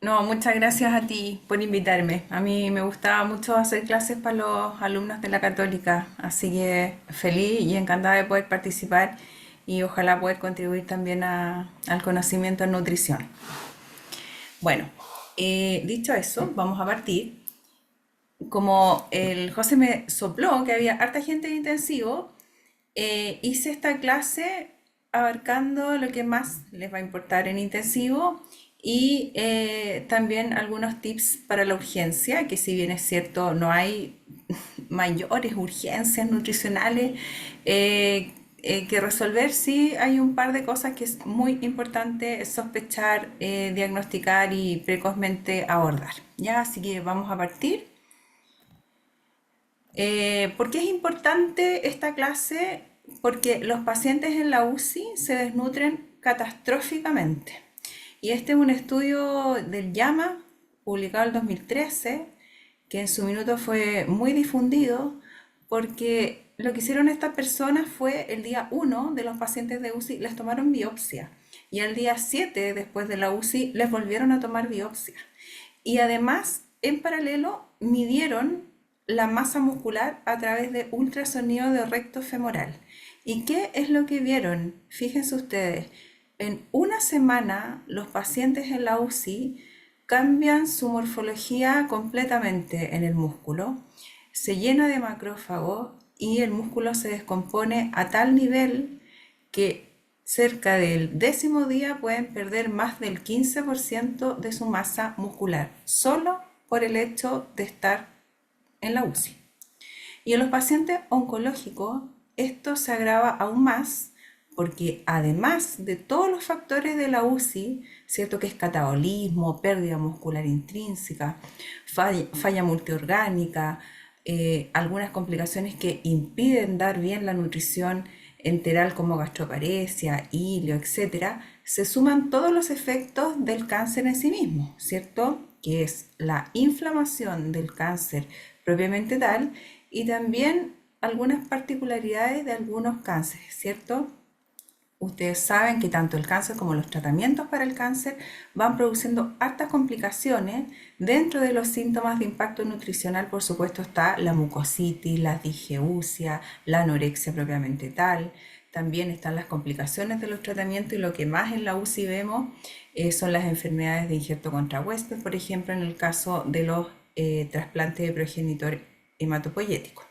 No, muchas gracias a ti por invitarme. A mí me gustaba mucho hacer clases para los alumnos de la Católica, así que feliz y encantada de poder participar y ojalá poder contribuir también al conocimiento en nutrición. Bueno, dicho eso, vamos a partir. Como el José me sopló que había harta gente en intensivo, hice esta clase abarcando lo que más les va a importar en intensivo y también algunos tips para la urgencia, que si bien es cierto no hay mayores urgencias nutricionales que resolver, sí hay un par de cosas que es muy importante sospechar, diagnosticar y precozmente abordar. Ya, así que vamos a partir. ¿Por qué es importante esta clase? Porque los pacientes en la UCI se desnutren catastróficamente. Y este es un estudio del JAMA, publicado en 2013, que en su minuto fue muy difundido, porque lo que hicieron estas personas fue el día 1 de los pacientes de UCI, les tomaron biopsia. Y el día 7, después de la UCI, les volvieron a tomar biopsia. Y además, en paralelo, midieron la masa muscular a través de ultrasonido de recto femoral. ¿Y qué es lo que vieron? Fíjense ustedes, en una semana los pacientes en la UCI cambian su morfología completamente en el músculo, se llena de macrófagos y el músculo se descompone a tal nivel que cerca del 10.º día pueden perder más del 15% de su masa muscular, solo por el hecho de estar en la UCI. Y en los pacientes oncológicos esto se agrava aún más porque además de todos los factores de la UCI, cierto que es catabolismo, pérdida muscular intrínseca, falla multiorgánica, algunas complicaciones que impiden dar bien la nutrición enteral como gastroparesia, hilio, etcétera, se suman todos los efectos del cáncer en sí mismo, ¿cierto? Que es la inflamación del cáncer propiamente tal y también algunas particularidades de algunos cánceres, ¿cierto? Ustedes saben que tanto el cáncer como los tratamientos para el cáncer van produciendo hartas complicaciones. Dentro de los síntomas de impacto nutricional, por supuesto, está la mucositis, la disgeusia, la anorexia propiamente tal. También están las complicaciones de los tratamientos y lo que más en la UCI vemos son las enfermedades de injerto contra huésped, por ejemplo, en el caso de los trasplantes de progenitor hematopoyético.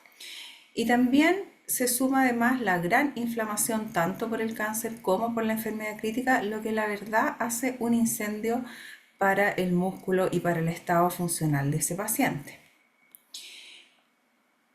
Y también se suma además la gran inflamación tanto por el cáncer como por la enfermedad crítica, lo que la verdad hace un incendio para el músculo y para el estado funcional de ese paciente.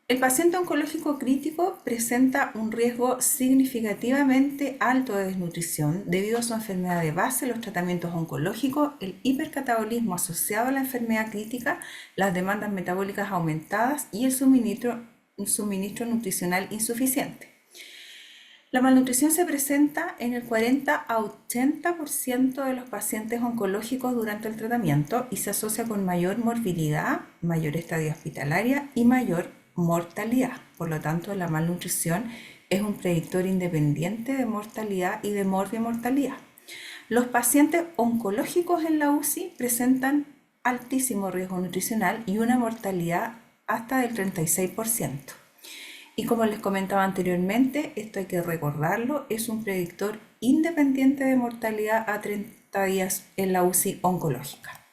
El paciente oncológico crítico presenta un riesgo significativamente alto de desnutrición debido a su enfermedad de base, los tratamientos oncológicos, el hipercatabolismo asociado a la enfermedad crítica, las demandas metabólicas aumentadas y el suministro nutricional insuficiente. La malnutrición se presenta en el 40 a 80% de los pacientes oncológicos durante el tratamiento y se asocia con mayor morbilidad, mayor estadía hospitalaria y mayor mortalidad. Por lo tanto, la malnutrición es un predictor independiente de mortalidad y de morbimortalidad. Los pacientes oncológicos en la UCI presentan altísimo riesgo nutricional y una mortalidad hasta del 36%. Y como les comentaba anteriormente, esto hay que recordarlo, es un predictor independiente de mortalidad a 30 días en la UCI oncológica.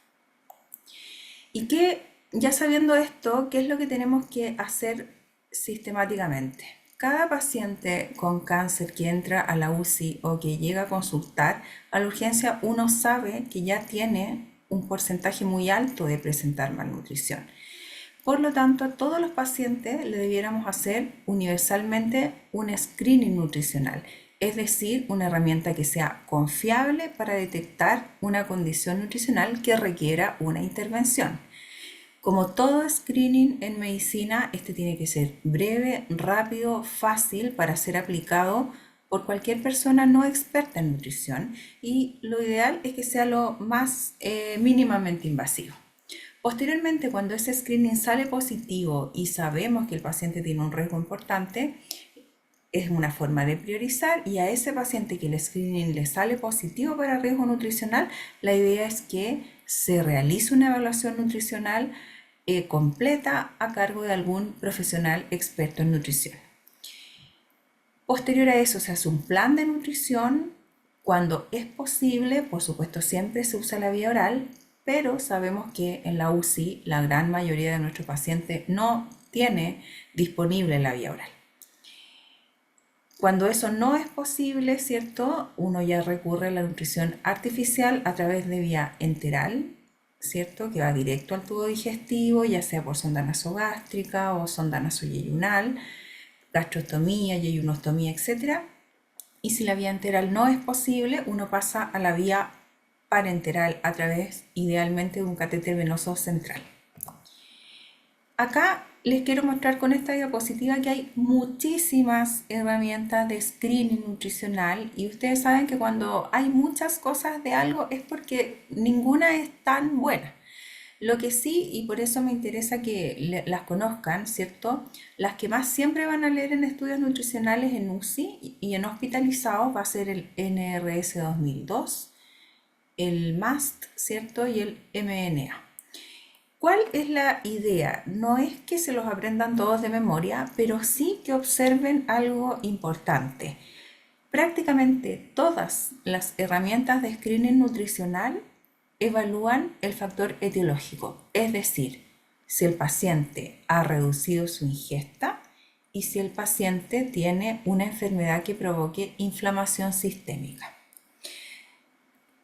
Y que, ya sabiendo esto, ¿qué es lo que tenemos que hacer sistemáticamente? Cada paciente con cáncer que entra a la UCI o que llega a consultar a la urgencia, uno sabe que ya tiene un porcentaje muy alto de presentar malnutrición. Por lo tanto, a todos los pacientes le debiéramos hacer universalmente un screening nutricional, es decir, una herramienta que sea confiable para detectar una condición nutricional que requiera una intervención. Como todo screening en medicina, este tiene que ser breve, rápido, fácil para ser aplicado por cualquier persona no experta en nutrición y lo ideal es que sea lo más mínimamente invasivo. Posteriormente, cuando ese screening sale positivo y sabemos que el paciente tiene un riesgo importante, es una forma de priorizar, y a ese paciente que el screening le sale positivo para riesgo nutricional, la idea es que se realice una evaluación nutricional completa a cargo de algún profesional experto en nutrición. Posterior a eso se hace un plan de nutrición. Cuando es posible, por supuesto siempre se usa la vía oral, pero sabemos que en la UCI la gran mayoría de nuestros pacientes no tiene disponible la vía oral. Cuando eso no es posible, ¿cierto? Uno ya recurre a la nutrición artificial a través de vía enteral, ¿cierto? Que va directo al tubo digestivo, ya sea por sonda nasogástrica o sonda nasoyeyunal, gastrostomía, yeyunostomía, etc. Y si la vía enteral no es posible, uno pasa a la vía parenteral a través, idealmente, de un catéter venoso central. Acá les quiero mostrar con esta diapositiva que hay muchísimas herramientas de screening nutricional, y ustedes saben que cuando hay muchas cosas de algo es porque ninguna es tan buena. Lo que sí, y por eso me interesa que las conozcan, ¿cierto? Las que más siempre van a leer en estudios nutricionales en UCI y en hospitalizados va a ser el NRS 2002, el MAST, ¿cierto? Y el MNA. ¿Cuál es la idea? No es que se los aprendan todos de memoria, pero sí que observen algo importante. Prácticamente todas las herramientas de screening nutricional evalúan el factor etiológico, es decir, si el paciente ha reducido su ingesta y si el paciente tiene una enfermedad que provoque inflamación sistémica.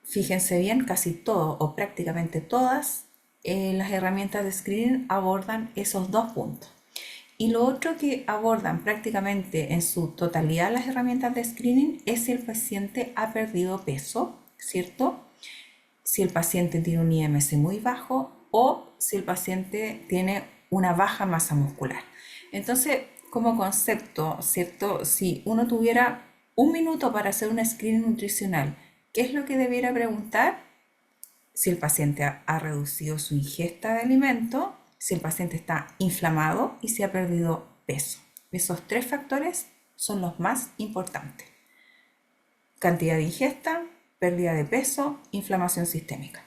Fíjense bien, casi todo o prácticamente todas las herramientas de screening abordan esos dos puntos. Y lo otro que abordan prácticamente en su totalidad las herramientas de screening es si el paciente ha perdido peso, ¿cierto? Si el paciente tiene un IMC muy bajo o si el paciente tiene una baja masa muscular. Entonces, como concepto, ¿cierto? Si uno tuviera un minuto para hacer un screening nutricional, ¿qué es lo que debiera preguntar? Si el paciente ha reducido su ingesta de alimento, si el paciente está inflamado y si ha perdido peso. Esos tres factores son los más importantes: cantidad de ingesta, pérdida de peso, inflamación sistémica.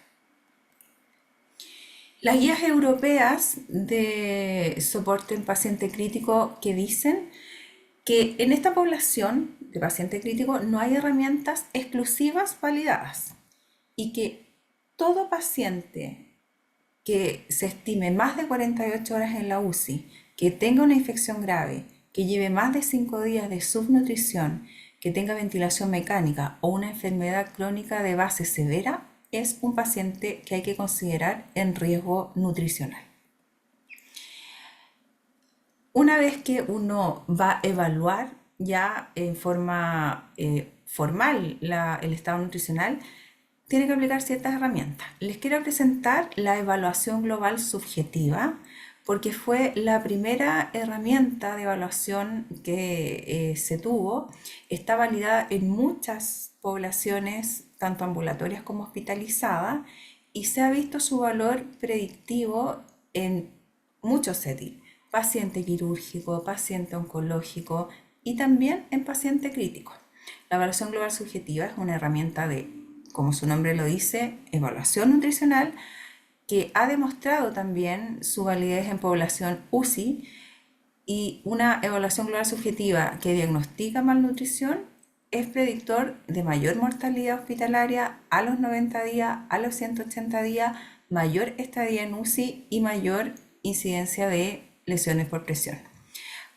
Las guías europeas de soporte en paciente crítico que dicen que en esta población de paciente crítico no hay herramientas exclusivas validadas y que todo paciente que se estime más de 48 horas en la UCI, que tenga una infección grave, que lleve más de 5 días de subnutrición, que tenga ventilación mecánica o una enfermedad crónica de base severa, es un paciente que hay que considerar en riesgo nutricional. Una vez que uno va a evaluar ya en forma formal el estado nutricional, tiene que aplicar ciertas herramientas. Les quiero presentar la evaluación global subjetiva, porque fue la primera herramienta de evaluación que se tuvo. Está validada en muchas poblaciones, tanto ambulatorias como hospitalizadas, y se ha visto su valor predictivo en muchos settings: paciente quirúrgico, paciente oncológico y también en paciente crítico. La evaluación global subjetiva es una herramienta de, como su nombre lo dice, evaluación nutricional, que ha demostrado también su validez en población UCI, y una evaluación global subjetiva que diagnostica malnutrición es predictor de mayor mortalidad hospitalaria a los 90 días, a los 180 días, mayor estadía en UCI y mayor incidencia de lesiones por presión.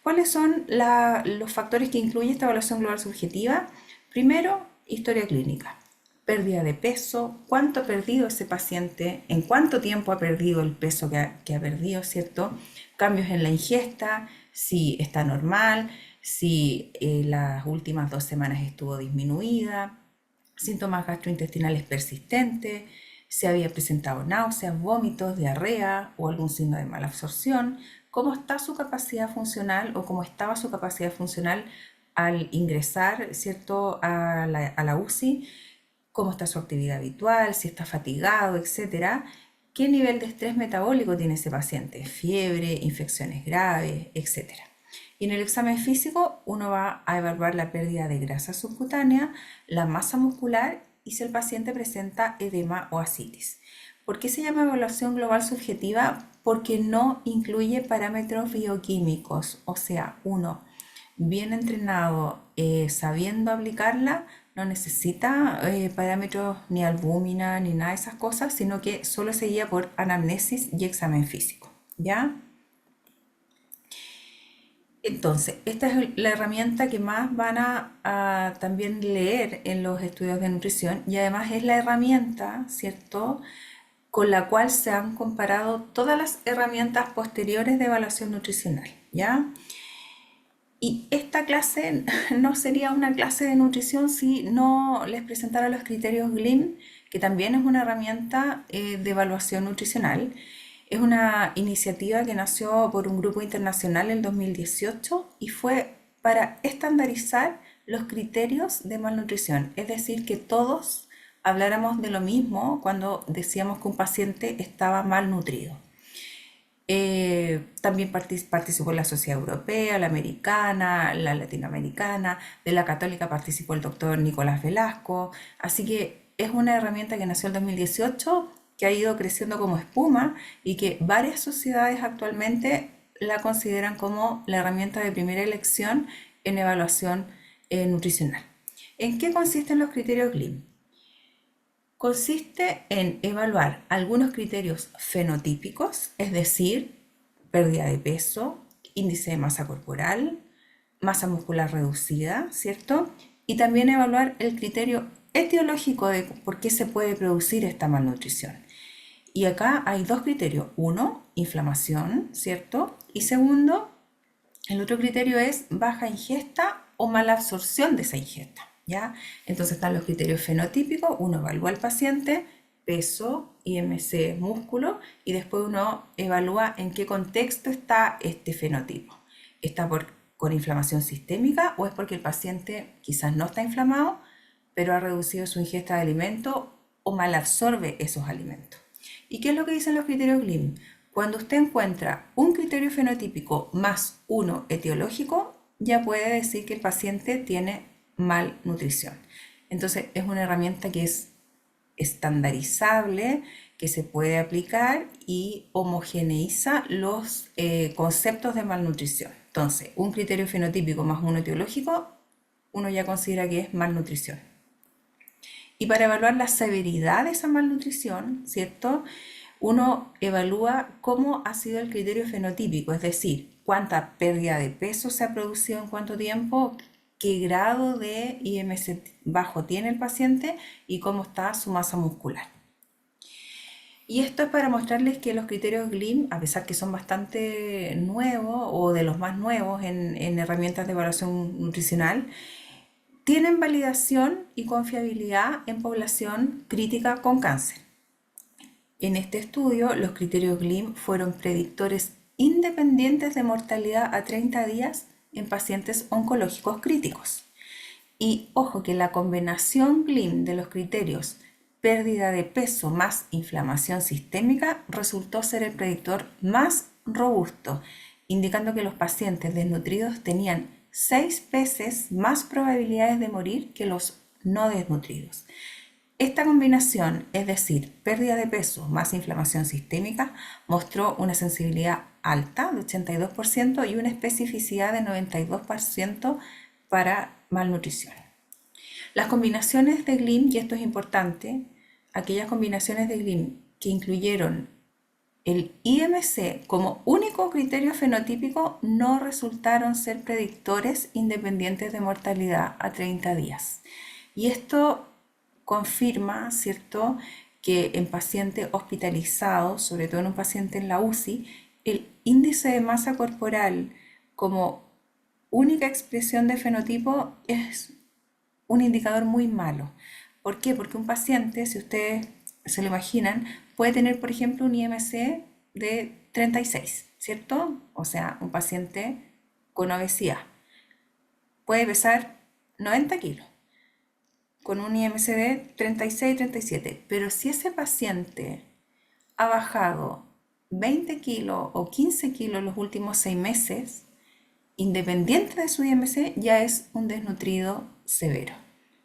¿Cuáles son los factores que incluye esta evaluación global subjetiva? Primero, historia clínica, pérdida de peso, cuánto ha perdido ese paciente, en cuánto tiempo ha perdido el peso que ha perdido, ¿cierto? Cambios en la ingesta, si está normal, si las últimas 2 semanas estuvo disminuida, síntomas gastrointestinales persistentes, si había presentado náuseas, vómitos, diarrea o algún signo de malabsorción, cómo está su capacidad funcional o cómo estaba su capacidad funcional al ingresar, ¿cierto?, a la UCI, cómo está su actividad habitual, si está fatigado, etcétera, qué nivel de estrés metabólico tiene ese paciente, fiebre, infecciones graves, etcétera. Y en el examen físico uno va a evaluar la pérdida de grasa subcutánea, la masa muscular y si el paciente presenta edema o ascitis. ¿Por qué se llama evaluación global subjetiva? Porque no incluye parámetros bioquímicos, o sea, uno bien entrenado, sabiendo aplicarla, no necesita parámetros ni albúmina ni nada de esas cosas, sino que solo se guía por anamnesis y examen físico, ¿ya? Entonces, esta es la herramienta que más van a también leer en los estudios de nutrición y además es la herramienta, ¿cierto?, con la cual se han comparado todas las herramientas posteriores de evaluación nutricional, ¿ya? Y esta clase no sería una clase de nutrición si no les presentara los criterios GLIM, que también es una herramienta de evaluación nutricional. Es una iniciativa que nació por un grupo internacional en 2018 y fue para estandarizar los criterios de malnutrición, es decir, que todos habláramos de lo mismo cuando decíamos que un paciente estaba malnutrido. También participó la Sociedad Europea, la Americana, la Latinoamericana, de la Católica participó el doctor Nicolás Velasco, así que es una herramienta que nació en 2018, que ha ido creciendo como espuma y que varias sociedades actualmente la consideran como la herramienta de primera elección en evaluación nutricional. ¿En qué consisten los criterios GLIM? Consiste en evaluar algunos criterios fenotípicos, es decir, pérdida de peso, índice de masa corporal, masa muscular reducida, ¿cierto? Y también evaluar el criterio etiológico de por qué se puede producir esta malnutrición. Y acá hay dos criterios. Uno, inflamación, ¿cierto? Y segundo, el otro criterio es baja ingesta o mala absorción de esa ingesta, ¿ya? Entonces están los criterios fenotípicos, uno evalúa al paciente, peso, IMC, músculo, y después uno evalúa en qué contexto está este fenotipo. ¿Está con inflamación sistémica o es porque el paciente quizás no está inflamado, pero ha reducido su ingesta de alimentos o mal absorbe esos alimentos? ¿Y qué es lo que dicen los criterios GLIM? Cuando usted encuentra un criterio fenotípico más uno etiológico, ya puede decir que el paciente tiene malnutrición. Entonces es una herramienta que es estandarizable, que se puede aplicar y homogeneiza los conceptos de malnutrición. Entonces, un criterio fenotípico más uno etiológico, uno ya considera que es malnutrición. Y para evaluar la severidad de esa malnutrición, ¿cierto? Uno evalúa cómo ha sido el criterio fenotípico, es decir, cuánta pérdida de peso se ha producido en cuánto tiempo, qué grado de IMC bajo tiene el paciente y cómo está su masa muscular. Y esto es para mostrarles que los criterios GLIM, a pesar que son bastante nuevos o de los más nuevos en herramientas de evaluación nutricional, tienen validación y confiabilidad en población crítica con cáncer. En este estudio, los criterios GLIM fueron predictores independientes de mortalidad a 30 días en pacientes oncológicos críticos. Y ojo que la combinación GLIM de los criterios pérdida de peso más inflamación sistémica resultó ser el predictor más robusto, indicando que los pacientes desnutridos tenían 6 veces más probabilidades de morir que los no desnutridos. Esta combinación, es decir, pérdida de peso más inflamación sistémica, mostró una sensibilidad alta de 82% y una especificidad de 92% para malnutrición. Las combinaciones de GLIM, y esto es importante, aquellas combinaciones de GLIM que incluyeron el IMC como único criterio fenotípico no resultaron ser predictores independientes de mortalidad a 30 días. Y esto confirma, ¿cierto?, que en pacientes hospitalizados, sobre todo en un paciente en la UCI, el índice de masa corporal como única expresión de fenotipo es un indicador muy malo. ¿Por qué? Porque un paciente, si ustedes se lo imaginan, puede tener, por ejemplo, un IMC de 36, ¿cierto? O sea, un paciente con obesidad. Puede pesar 90 kilos con un IMC de 36-37, pero si ese paciente ha bajado 20 kilos o 15 kilos en los últimos 6 meses, independiente de su IMC, ya es un desnutrido severo.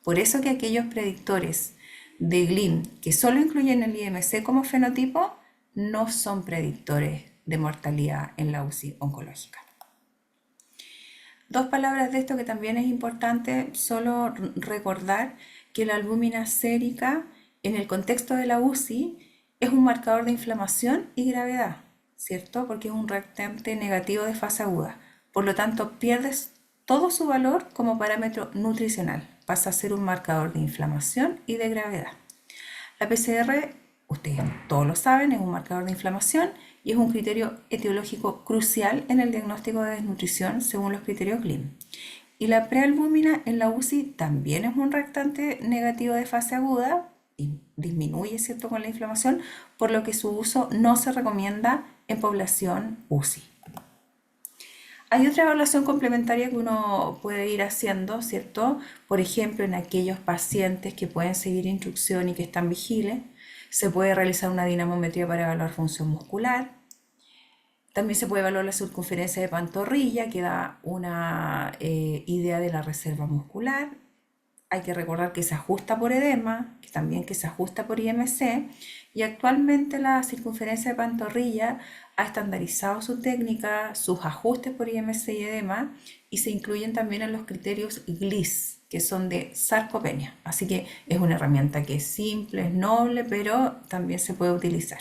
Por eso que aquellos predictores de GLIM que solo incluyen el IMC como fenotipo no son predictores de mortalidad en la UCI oncológica. Dos palabras de esto que también es importante, solo recordar que la albúmina sérica en el contexto de la UCI es un marcador de inflamación y gravedad, ¿cierto? Porque es un reactante negativo de fase aguda. Por lo tanto, pierdes todo su valor como parámetro nutricional. Pasa a ser un marcador de inflamación y de gravedad. La PCR, ustedes todos lo saben, es un marcador de inflamación y es un criterio etiológico crucial en el diagnóstico de desnutrición según los criterios GLIM. Y la prealbúmina en la UCI también es un reactante negativo de fase aguda y disminuye, ¿cierto?, con la inflamación, por lo que su uso no se recomienda en población UCI. Hay otra evaluación complementaria que uno puede ir haciendo, ¿cierto? Por ejemplo, en aquellos pacientes que pueden seguir instrucción y que están vigiles, se puede realizar una dinamometría para evaluar función muscular. También se puede evaluar la circunferencia de pantorrilla, que da una idea de la reserva muscular. Hay que recordar que se ajusta por edema, que también que se ajusta por IMC, y actualmente la circunferencia de pantorrilla ha estandarizado su técnica, sus ajustes por IMC y edema, y se incluyen también en los criterios GLIS, que son de sarcopenia. Así que es una herramienta que es simple, es noble, pero también se puede utilizar.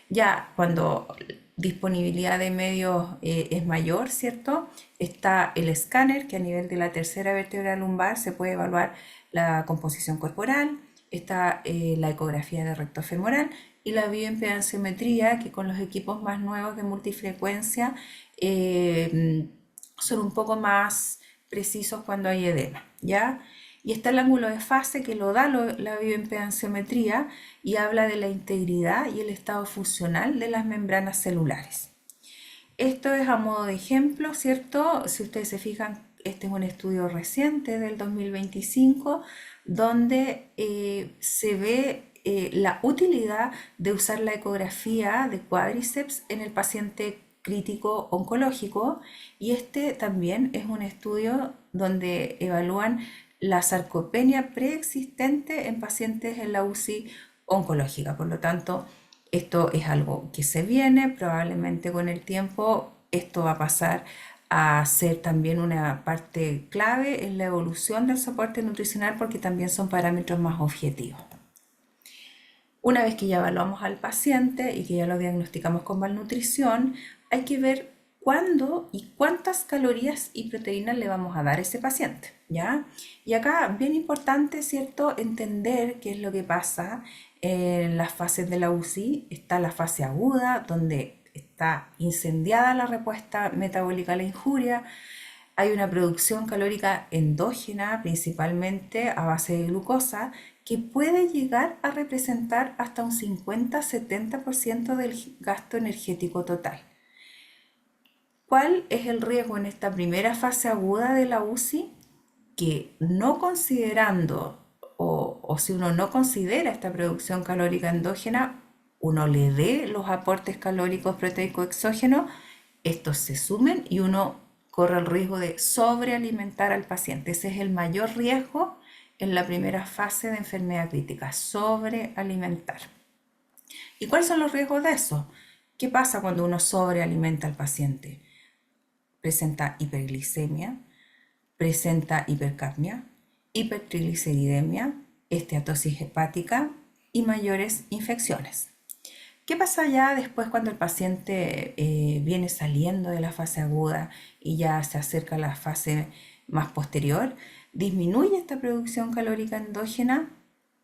Ya cuando disponibilidad de medios es mayor, ¿cierto? Está el escáner, que a nivel de la tercera vértebra lumbar se puede evaluar la composición corporal. Está la ecografía de recto femoral y la bioimpedanciometría, que con los equipos más nuevos de multifrecuencia son un poco más precisos cuando hay edema, ¿ya? Y está el ángulo de fase que lo da la bioimpedanciometría y habla de la integridad y el estado funcional de las membranas celulares. Esto es a modo de ejemplo, ¿cierto? Si ustedes se fijan, este es un estudio reciente del 2025 donde se ve la utilidad de usar la ecografía de cuádriceps en el paciente crítico oncológico, y este también es un estudio donde evalúan la sarcopenia preexistente en pacientes en la UCI oncológica. Por lo tanto, esto es algo que se viene, probablemente con el tiempo esto va a pasar a ser también una parte clave en la evolución del soporte nutricional, porque también son parámetros más objetivos. Una vez que ya evaluamos al paciente y que ya lo diagnosticamos con malnutrición, hay que ver cuándo y cuántas calorías y proteínas le vamos a dar a ese paciente, ¿ya? Y acá, bien importante, ¿cierto?, entender qué es lo que pasa en las fases de la UCI. Está la fase aguda, donde está incendiada la respuesta metabólica a la injuria. Hay una producción calórica endógena, principalmente a base de glucosa, que puede llegar a representar hasta un 50-70% del gasto energético total. ¿Cuál es el riesgo en esta primera fase aguda de la UCI? Que no considerando o si uno no considera esta producción calórica endógena, uno le dé los aportes calóricos proteicos exógenos, estos se sumen y uno corre el riesgo de sobrealimentar al paciente. Ese es el mayor riesgo en la primera fase de enfermedad crítica, sobrealimentar. ¿Y cuáles son los riesgos de eso? ¿Qué pasa cuando uno sobrealimenta al paciente? Presenta hiperglicemia, presenta hipercapnia, hipertrigliceridemia, esteatosis hepática y mayores infecciones. ¿Qué pasa ya después cuando el paciente viene saliendo de la fase aguda y ya se acerca a la fase más posterior? Disminuye esta producción calórica endógena.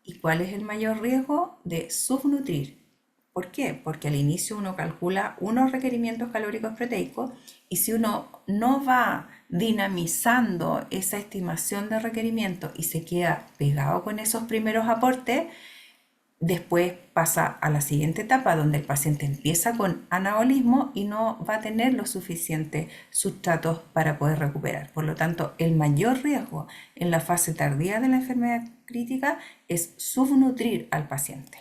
¿Y cuál es el mayor riesgo? De subnutrir. ¿Por qué? Porque al inicio uno calcula unos requerimientos calóricos proteicos, y si uno no va dinamizando esa estimación de requerimiento y se queda pegado con esos primeros aportes, después pasa a la siguiente etapa donde el paciente empieza con anabolismo y no va a tener los suficientes sustratos para poder recuperar. Por lo tanto, el mayor riesgo en la fase tardía de la enfermedad crítica es subnutrir al paciente,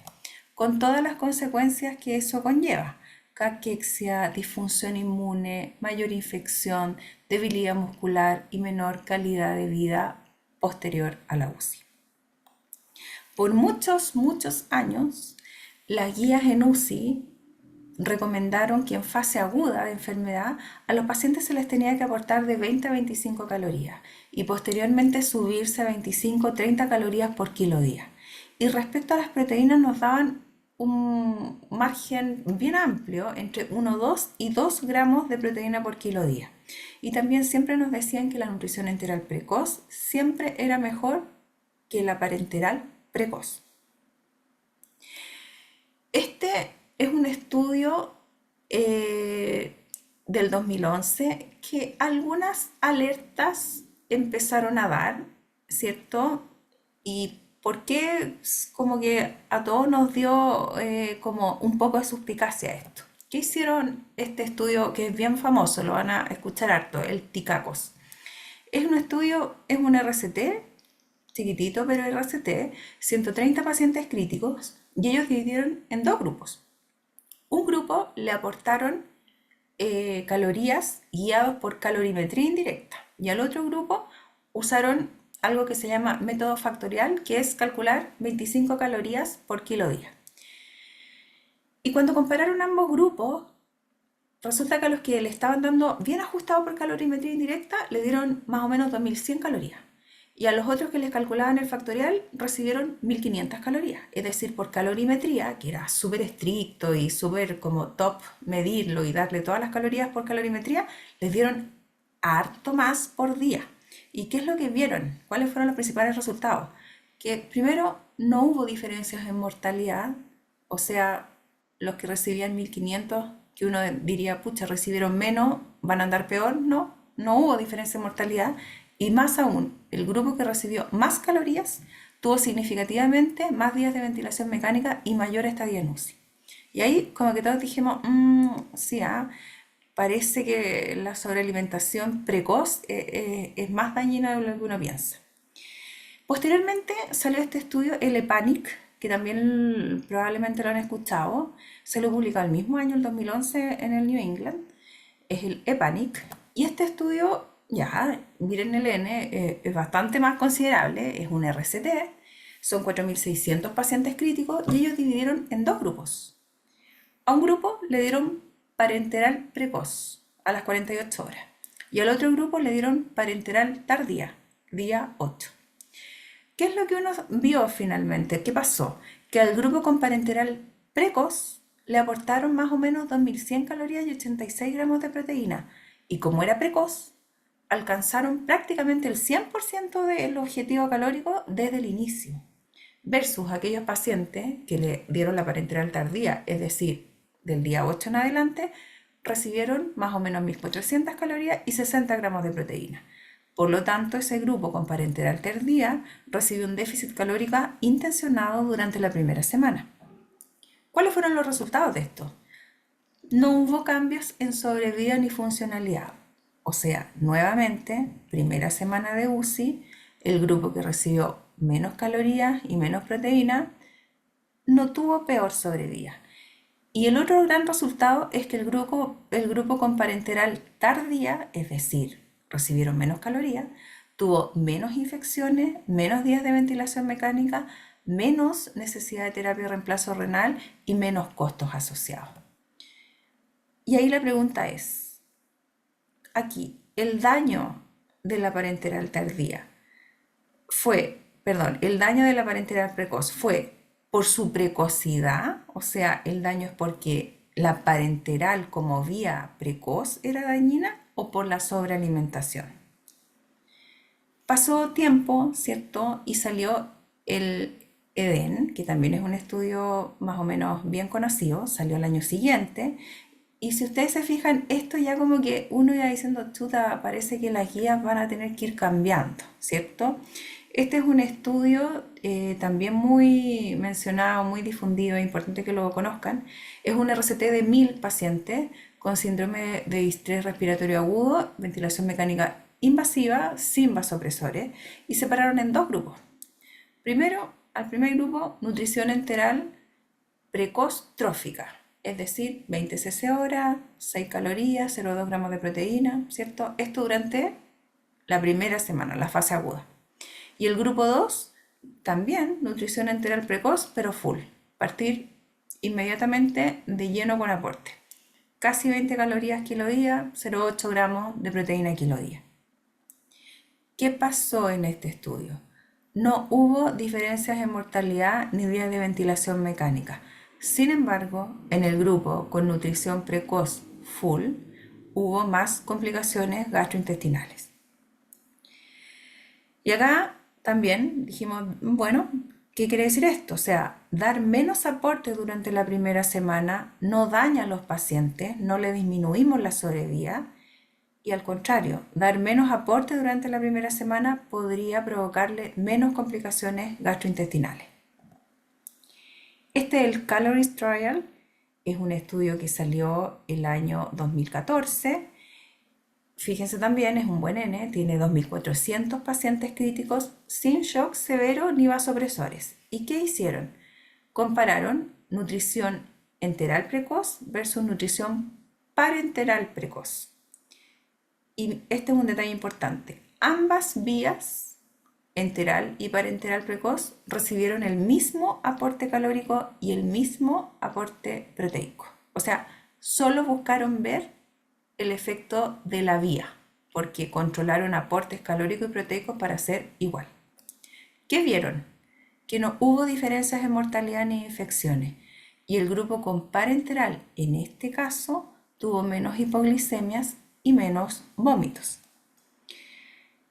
con todas las consecuencias que eso conlleva. caquexia, disfunción inmune, mayor infección, debilidad muscular y menor calidad de vida posterior a la UCI. Por muchos años, las guías en UCI recomendaron que en fase aguda de enfermedad a los pacientes se les tenía que aportar de 20 a 25 calorías y posteriormente subirse a 25-30 calorías por kilo día. Y respecto a las proteínas nos daban un margen bien amplio entre 1,2 y 2 gramos de proteína por kilo día. Y también siempre nos decían que la nutrición enteral precoz siempre era mejor que la parenteral precoz. Este es un estudio del 2011 que algunas alertas empezaron a dar, ¿cierto? Y por qué como que a todos nos dio como un poco de suspicacia esto. ¿Qué hicieron este estudio que es bien famoso? Lo van a escuchar harto, el TICACOS. Es un estudio, es un RCT, chiquitito pero RCT, 130 pacientes críticos y ellos dividieron en dos grupos. Un grupo le aportaron calorías guiados por calorimetría indirecta y al otro grupo usaron algo que se llama método factorial, que es calcular 25 calorías por kilo día. Y cuando compararon ambos grupos, resulta que a los que le estaban dando bien ajustado por calorimetría indirecta le dieron más o menos 2100 calorías. Y a los otros que les calculaban el factorial recibieron 1500 calorías. Es decir, por calorimetría, que era súper estricto y súper como top medirlo y darle todas las calorías por calorimetría, les dieron harto más por día. ¿Y qué es lo que vieron? ¿Cuáles fueron los principales resultados? Que primero no hubo diferencias en mortalidad, o sea, los que recibían 1500, que uno diría, pucha, recibieron menos, van a andar peor, no hubo diferencia en mortalidad. Y más aún, el grupo que recibió más calorías tuvo significativamente más días de ventilación mecánica y mayor estadía en UCI. Y ahí como que todos dijimos, sí, parece que la sobrealimentación precoz es más dañina de lo que uno piensa. Posteriormente salió este estudio, el EPANIC, que también probablemente lo han escuchado. Se lo publicó el mismo año, el 2011, en el New England. Es el EPANIC. Y este estudio, ya, miren el N, es bastante más considerable. Es un RCT. Son 4.600 pacientes críticos y ellos dividieron en dos grupos. A un grupo le dieron parenteral precoz a las 48 horas. Y al otro grupo le dieron parenteral tardía, día 8. ¿Qué es lo que uno vio finalmente? ¿Qué pasó? Que al grupo con parenteral precoz le aportaron más o menos 2100 calorías y 86 gramos de proteína. Y como era precoz, alcanzaron prácticamente el 100% del objetivo calórico desde el inicio. Versus aquellos pacientes que le dieron la parenteral tardía, es decir, del día 8 en adelante, recibieron más o menos 1400 calorías y 60 gramos de proteína. Por lo tanto, ese grupo con parenteral tardía recibió un déficit calórico intencionado durante la primera semana. ¿Cuáles fueron los resultados de esto? No hubo cambios en sobrevida ni funcionalidad. O sea, nuevamente, primera semana de UCI, el grupo que recibió menos calorías y menos proteína no tuvo peor sobrevida. Y el otro gran resultado es que el grupo con parenteral tardía, es decir, recibieron menos calorías, tuvo menos infecciones, menos días de ventilación mecánica, menos necesidad de terapia de reemplazo renal y menos costos asociados. Y ahí la pregunta es, aquí, el daño de la parenteral tardía el daño de la parenteral precoz fue por su precocidad, o sea, el daño es porque la parenteral como vía precoz era dañina o por la sobrealimentación. Pasó tiempo, ¿cierto? Y salió el EDEN, que también es un estudio más o menos bien conocido, salió el año siguiente. Y si ustedes se fijan, esto ya como que uno iba diciendo, chuta, parece que las guías van a tener que ir cambiando, ¿cierto? Este es un estudio también muy mencionado, muy difundido, es importante que lo conozcan. Es un RCT de 1000 pacientes con síndrome de distrés respiratorio agudo, ventilación mecánica invasiva, sin vasopresores, y separaron en dos grupos. Primero, al primer grupo, nutrición enteral precoz trófica. es decir, 20 cc hora, 6 calorías, 0,2 gramos de proteína, ¿cierto? Esto durante la primera semana, la fase aguda. Y el grupo 2, también nutrición enteral precoz, pero full. Partir inmediatamente de lleno con aporte. Casi 20 calorías kilo día, 0,8 gramos de proteína kilo día. ¿Qué pasó en este estudio? No hubo diferencias en mortalidad ni días de ventilación mecánica. Sin embargo, en el grupo con nutrición precoz full hubo más complicaciones gastrointestinales. Y acá también dijimos, bueno, ¿qué quiere decir esto? O sea, dar menos aporte durante la primera semana no daña a los pacientes, no le disminuimos la sobrevida. Y al contrario, dar menos aporte durante la primera semana podría provocarle menos complicaciones gastrointestinales. Este es el Calories Trial, es un estudio que salió el año 2014. Fíjense también, es un buen N, tiene 2.400 pacientes críticos sin shock severo ni vasopresores. ¿Y qué hicieron? Compararon nutrición enteral precoz versus nutrición parenteral precoz. Y este es un detalle importante. Ambas vías, enteral y parenteral precoz, recibieron el mismo aporte calórico y el mismo aporte proteico. O sea, solo buscaron ver el efecto de la vía, porque controlaron aportes calóricos y proteicos para ser igual. ¿Qué vieron? Que no hubo diferencias en mortalidad ni infecciones. Y el grupo con parenteral, en este caso, tuvo menos hipoglicemias y menos vómitos.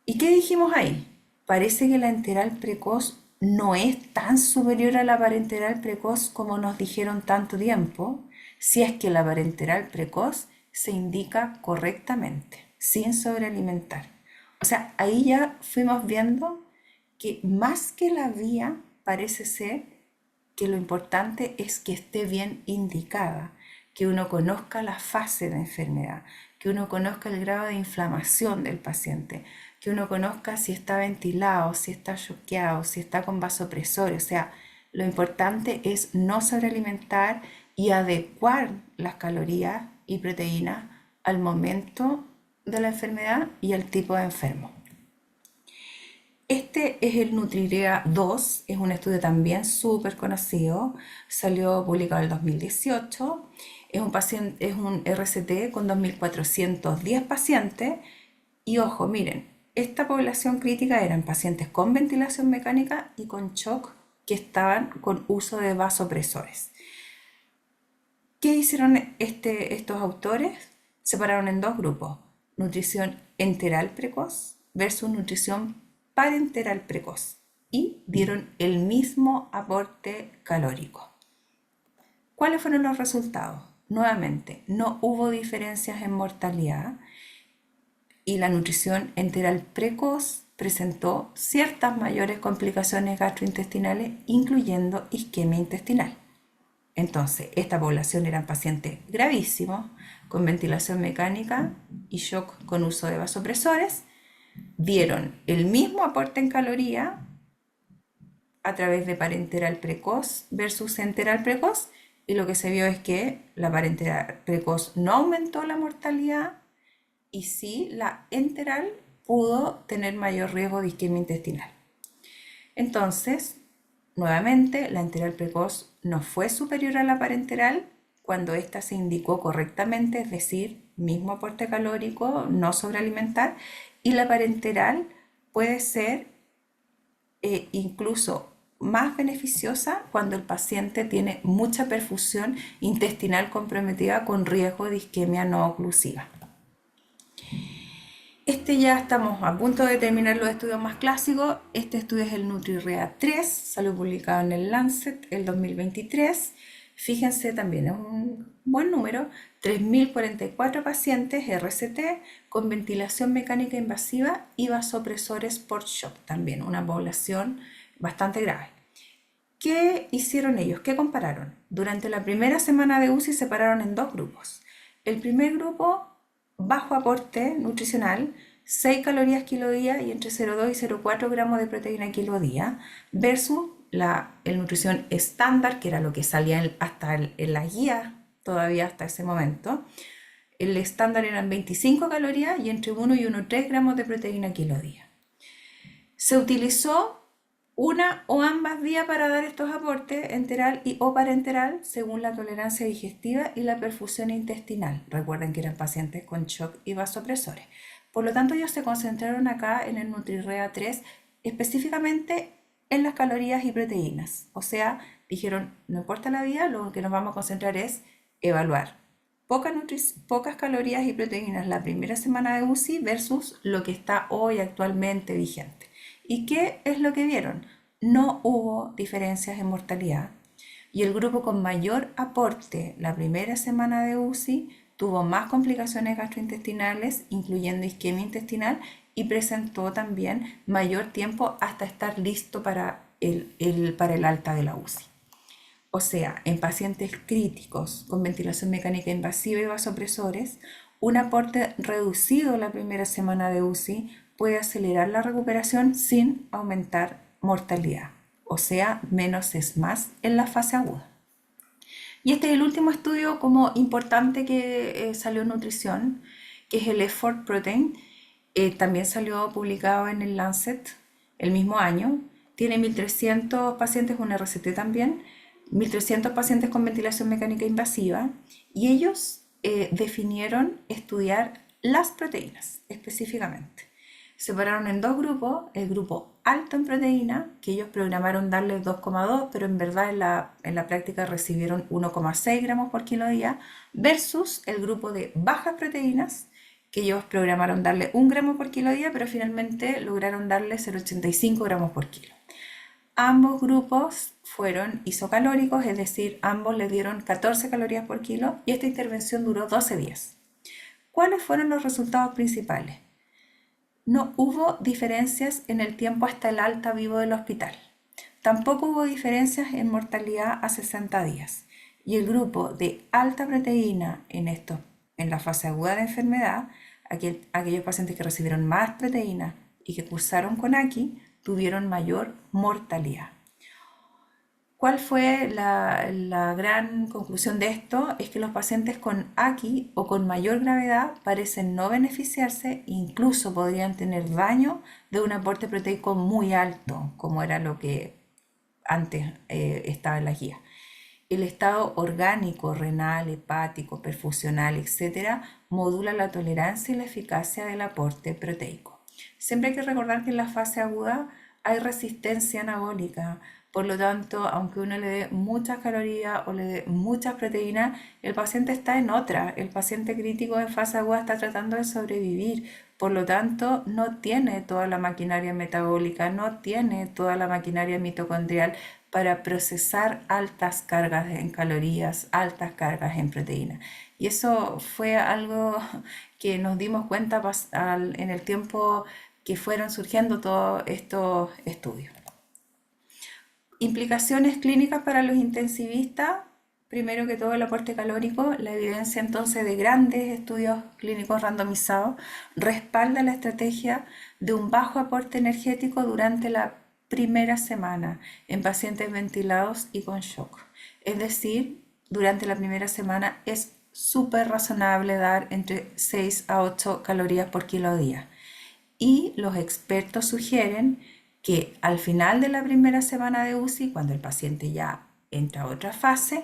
¿Y qué dijimos ahí? Parece que la enteral precoz no es tan superior a la parenteral precoz como nos dijeron tanto tiempo, si es que la parenteral precoz se indica correctamente, sin sobrealimentar. O sea, ahí ya fuimos viendo que más que la vía parece ser que lo importante es que esté bien indicada, que uno conozca la fase de enfermedad, que uno conozca el grado de inflamación del paciente, que uno conozca si está ventilado, si está choqueado, si está con vasopresores. O sea, lo importante es no sobrealimentar y adecuar las calorías y proteínas al momento de la enfermedad y al tipo de enfermo. Este es el Nutrirea 2, es un estudio también súper conocido, salió publicado en el 2018, es un RCT con 2.410 pacientes y ojo, miren, esta población crítica eran pacientes con ventilación mecánica y con shock que estaban con uso de vasopresores. ¿Qué hicieron estos autores? Separaron en dos grupos, nutrición enteral precoz versus nutrición parenteral precoz y dieron el mismo aporte calórico. ¿Cuáles fueron los resultados? Nuevamente, no hubo diferencias en mortalidad y la nutrición enteral precoz presentó ciertas mayores complicaciones gastrointestinales, incluyendo isquemia intestinal. Entonces, esta población eran pacientes gravísimos, con ventilación mecánica y shock con uso de vasopresores. Dieron el mismo aporte en caloría a través de parenteral precoz versus enteral precoz y lo que se vio es que la parenteral precoz no aumentó la mortalidad y sí la enteral pudo tener mayor riesgo de isquemia intestinal. Entonces, nuevamente, la enteral precoz no fue superior a la parenteral cuando ésta se indicó correctamente, es decir, mismo aporte calórico, no sobrealimentar, y la parenteral puede ser incluso más beneficiosa cuando el paciente tiene mucha perfusión intestinal comprometida con riesgo de isquemia no oclusiva. Ya estamos a punto de terminar los estudios más clásicos. Este estudio es el Nutrirea 3, salió publicado en el Lancet el 2023. Fíjense también, es un buen número, 3.044 pacientes RCT con ventilación mecánica invasiva y vasopresores por shock, también una población bastante grave. ¿Qué hicieron ellos? ¿Qué compararon? Durante la primera semana de UCI separaron en dos grupos. El primer grupo, bajo aporte nutricional, 6 calorías kilo día y entre 0,2 y 0,4 gramos de proteína kilo día, versus la nutrición estándar, que era lo que salía hasta en la guía todavía hasta ese momento. El estándar eran 25 calorías y entre 1 y 1,3 gramos de proteína kilo día. Se utilizó una o ambas vías para dar estos aportes, enteral o parenteral, según la tolerancia digestiva y la perfusión intestinal. Recuerden que eran pacientes con shock y vasopresores. Por lo tanto, ellos se concentraron acá en el NutriRea 3, específicamente en las calorías y proteínas. O sea, dijeron, no importa la vía, lo que nos vamos a concentrar es evaluar pocas calorías y proteínas la primera semana de UCI versus lo que está hoy actualmente vigente. ¿Y qué es lo que vieron? No hubo diferencias en mortalidad. Y el grupo con mayor aporte la primera semana de UCI tuvo más complicaciones gastrointestinales, incluyendo isquemia intestinal, y presentó también mayor tiempo hasta estar listo para el alta de la UCI. O sea, en pacientes críticos con ventilación mecánica invasiva y vasopresores, un aporte reducido la primera semana de UCI puede acelerar la recuperación sin aumentar mortalidad. O sea, menos es más en la fase aguda. Y este es el último estudio como importante que salió en nutrición, que es el Effort Protein. También salió publicado en el Lancet el mismo año. Tiene 1.300 pacientes, un RCT también, 1.300 pacientes con ventilación mecánica invasiva, y ellos definieron estudiar las proteínas específicamente. Separaron en dos grupos, el grupo alto en proteína, que ellos programaron darle 2,2, pero en verdad en la práctica recibieron 1,6 gramos por kilo día, versus el grupo de bajas proteínas, que ellos programaron darle 1 gramo por kilo día, pero finalmente lograron darle 0,85 gramos por kilo. Ambos grupos fueron isocalóricos, es decir, ambos le dieron 14 calorías por kilo y esta intervención duró 12 días. ¿Cuáles fueron los resultados principales? No hubo diferencias en el tiempo hasta el alta vivo del hospital. Tampoco hubo diferencias en mortalidad a 60 días. Y el grupo de alta proteína en la fase aguda de enfermedad, aquellos pacientes que recibieron más proteína y que cursaron con AQI, tuvieron mayor mortalidad. ¿Cuál fue la gran conclusión de esto? Es que los pacientes con AQI o con mayor gravedad parecen no beneficiarse, incluso podrían tener daño de un aporte proteico muy alto, como era lo que antes estaba en la guía. El estado orgánico, renal, hepático, perfusional, etc., modula la tolerancia y la eficacia del aporte proteico. Siempre hay que recordar que en la fase aguda hay resistencia anabólica. Por lo tanto, aunque uno le dé muchas calorías o le dé muchas proteínas, el paciente está en otra. El paciente crítico en fase aguda está tratando de sobrevivir. Por lo tanto, no tiene toda la maquinaria metabólica, no tiene toda la maquinaria mitocondrial para procesar altas cargas en calorías, altas cargas en proteínas. Y eso fue algo que nos dimos cuenta en el tiempo que fueron surgiendo todos estos estudios. Implicaciones clínicas para los intensivistas. Primero que todo, el aporte calórico. La evidencia entonces de grandes estudios clínicos randomizados respalda la estrategia de un bajo aporte energético durante la primera semana en pacientes ventilados y con shock. Es decir, durante la primera semana es súper razonable dar entre 6 a 8 calorías por kilo día. Y los expertos sugieren que al final de la primera semana de UCI, cuando el paciente ya entra a otra fase,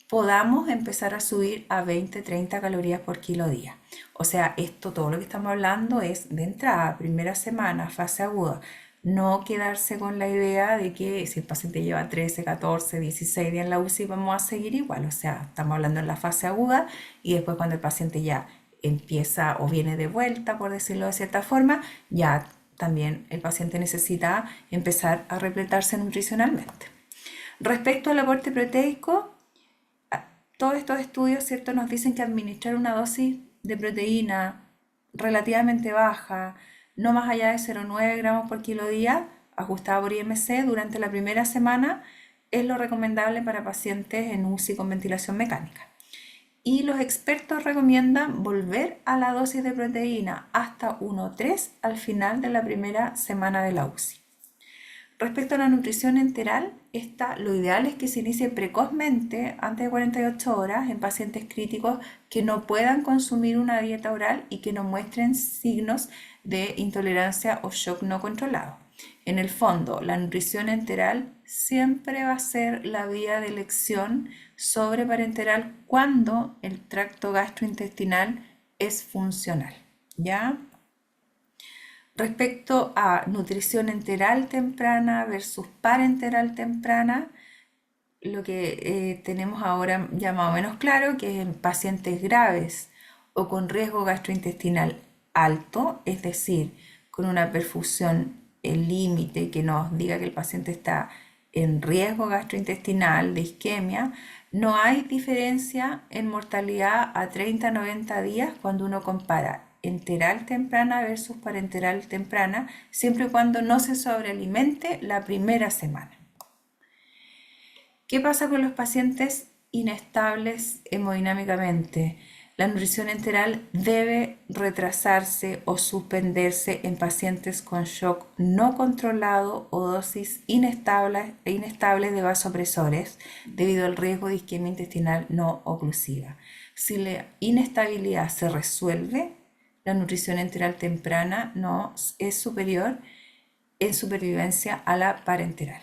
podamos empezar a subir a 20-30 calorías por kilo día. O sea, todo lo que estamos hablando es de entrada, primera semana, fase aguda. No quedarse con la idea de que si el paciente lleva 13, 14, 16 días en la UCI vamos a seguir igual. O sea, estamos hablando en la fase aguda y después cuando el paciente ya empieza o viene de vuelta, por decirlo de cierta forma, ya también el paciente necesita empezar a repletarse nutricionalmente. Respecto al aporte proteico, todos estos estudios, ¿cierto?, nos dicen que administrar una dosis de proteína relativamente baja, no más allá de 0,9 gramos por kilo día, ajustada por IMC durante la primera semana, es lo recomendable para pacientes en UCI con ventilación mecánica. Y los expertos recomiendan volver a la dosis de proteína hasta 1,3 al final de la primera semana de la UCI. Respecto a la nutrición enteral, lo ideal es que se inicie precozmente, antes de 48 horas, en pacientes críticos que no puedan consumir una dieta oral y que no muestren signos de intolerancia o shock no controlado. En el fondo, la nutrición enteral siempre va a ser la vía de elección sobre parenteral cuando el tracto gastrointestinal es funcional, ¿ya? Respecto a nutrición enteral temprana versus parenteral temprana, lo que tenemos ahora ya más o menos claro que en pacientes graves o con riesgo gastrointestinal alto, es decir, con una perfusión el límite que nos diga que el paciente está en riesgo gastrointestinal de isquemia, no hay diferencia en mortalidad a 30 a 90 días cuando uno compara enteral temprana versus parenteral temprana, siempre y cuando no se sobrealimente la primera semana. ¿Qué pasa con los pacientes inestables hemodinámicamente? La nutrición enteral debe retrasarse o suspenderse en pacientes con shock no controlado o dosis inestables de vasopresores debido al riesgo de isquemia intestinal no oclusiva. Si la inestabilidad se resuelve, la nutrición enteral temprana no es superior en supervivencia a la parenteral.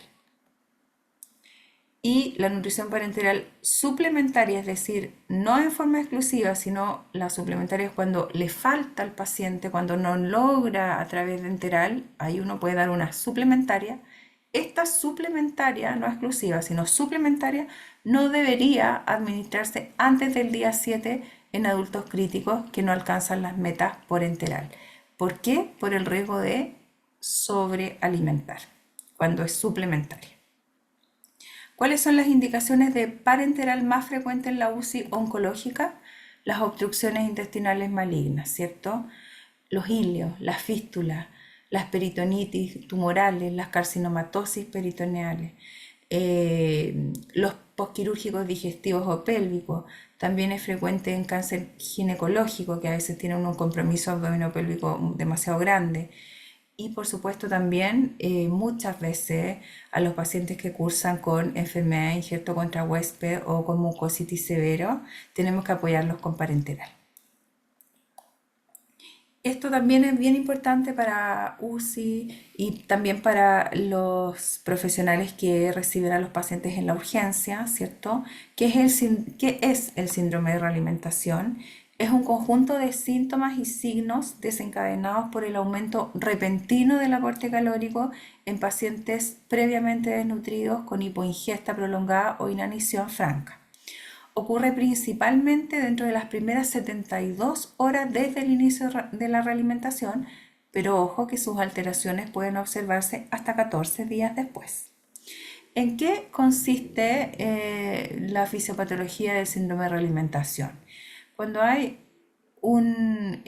Y la nutrición parenteral suplementaria, es decir, no en forma exclusiva, sino la suplementaria es cuando le falta al paciente, cuando no logra a través de enteral, ahí uno puede dar una suplementaria. Esta suplementaria, no exclusiva, sino suplementaria, no debería administrarse antes del día 7 en adultos críticos que no alcanzan las metas por enteral. ¿Por qué? Por el riesgo de sobrealimentar, cuando es suplementaria. ¿Cuáles son las indicaciones de parenteral más frecuentes en la UCI oncológica? Las obstrucciones intestinales malignas, ¿cierto? Los ilios, las fístulas, las peritonitis tumorales, las carcinomatosis peritoneales, los posquirúrgicos digestivos o pélvicos. También es frecuente en cáncer ginecológico, que a veces tiene un compromiso abdominopélvico demasiado grande. Y por supuesto también muchas veces a los pacientes que cursan con enfermedad de injerto contra huésped o con mucositis severo, tenemos que apoyarlos con parenteral. Esto también es bien importante para UCI y también para los profesionales que reciben a los pacientes en la urgencia, ¿cierto? ¿Qué es el síndrome de realimentación? Es un conjunto de síntomas y signos desencadenados por el aumento repentino del aporte calórico en pacientes previamente desnutridos con hipoingesta prolongada o inanición franca. Ocurre principalmente dentro de las primeras 72 horas desde el inicio de la realimentación, pero ojo que sus alteraciones pueden observarse hasta 14 días después. ¿En qué consiste la fisiopatología del síndrome de realimentación? Cuando hay un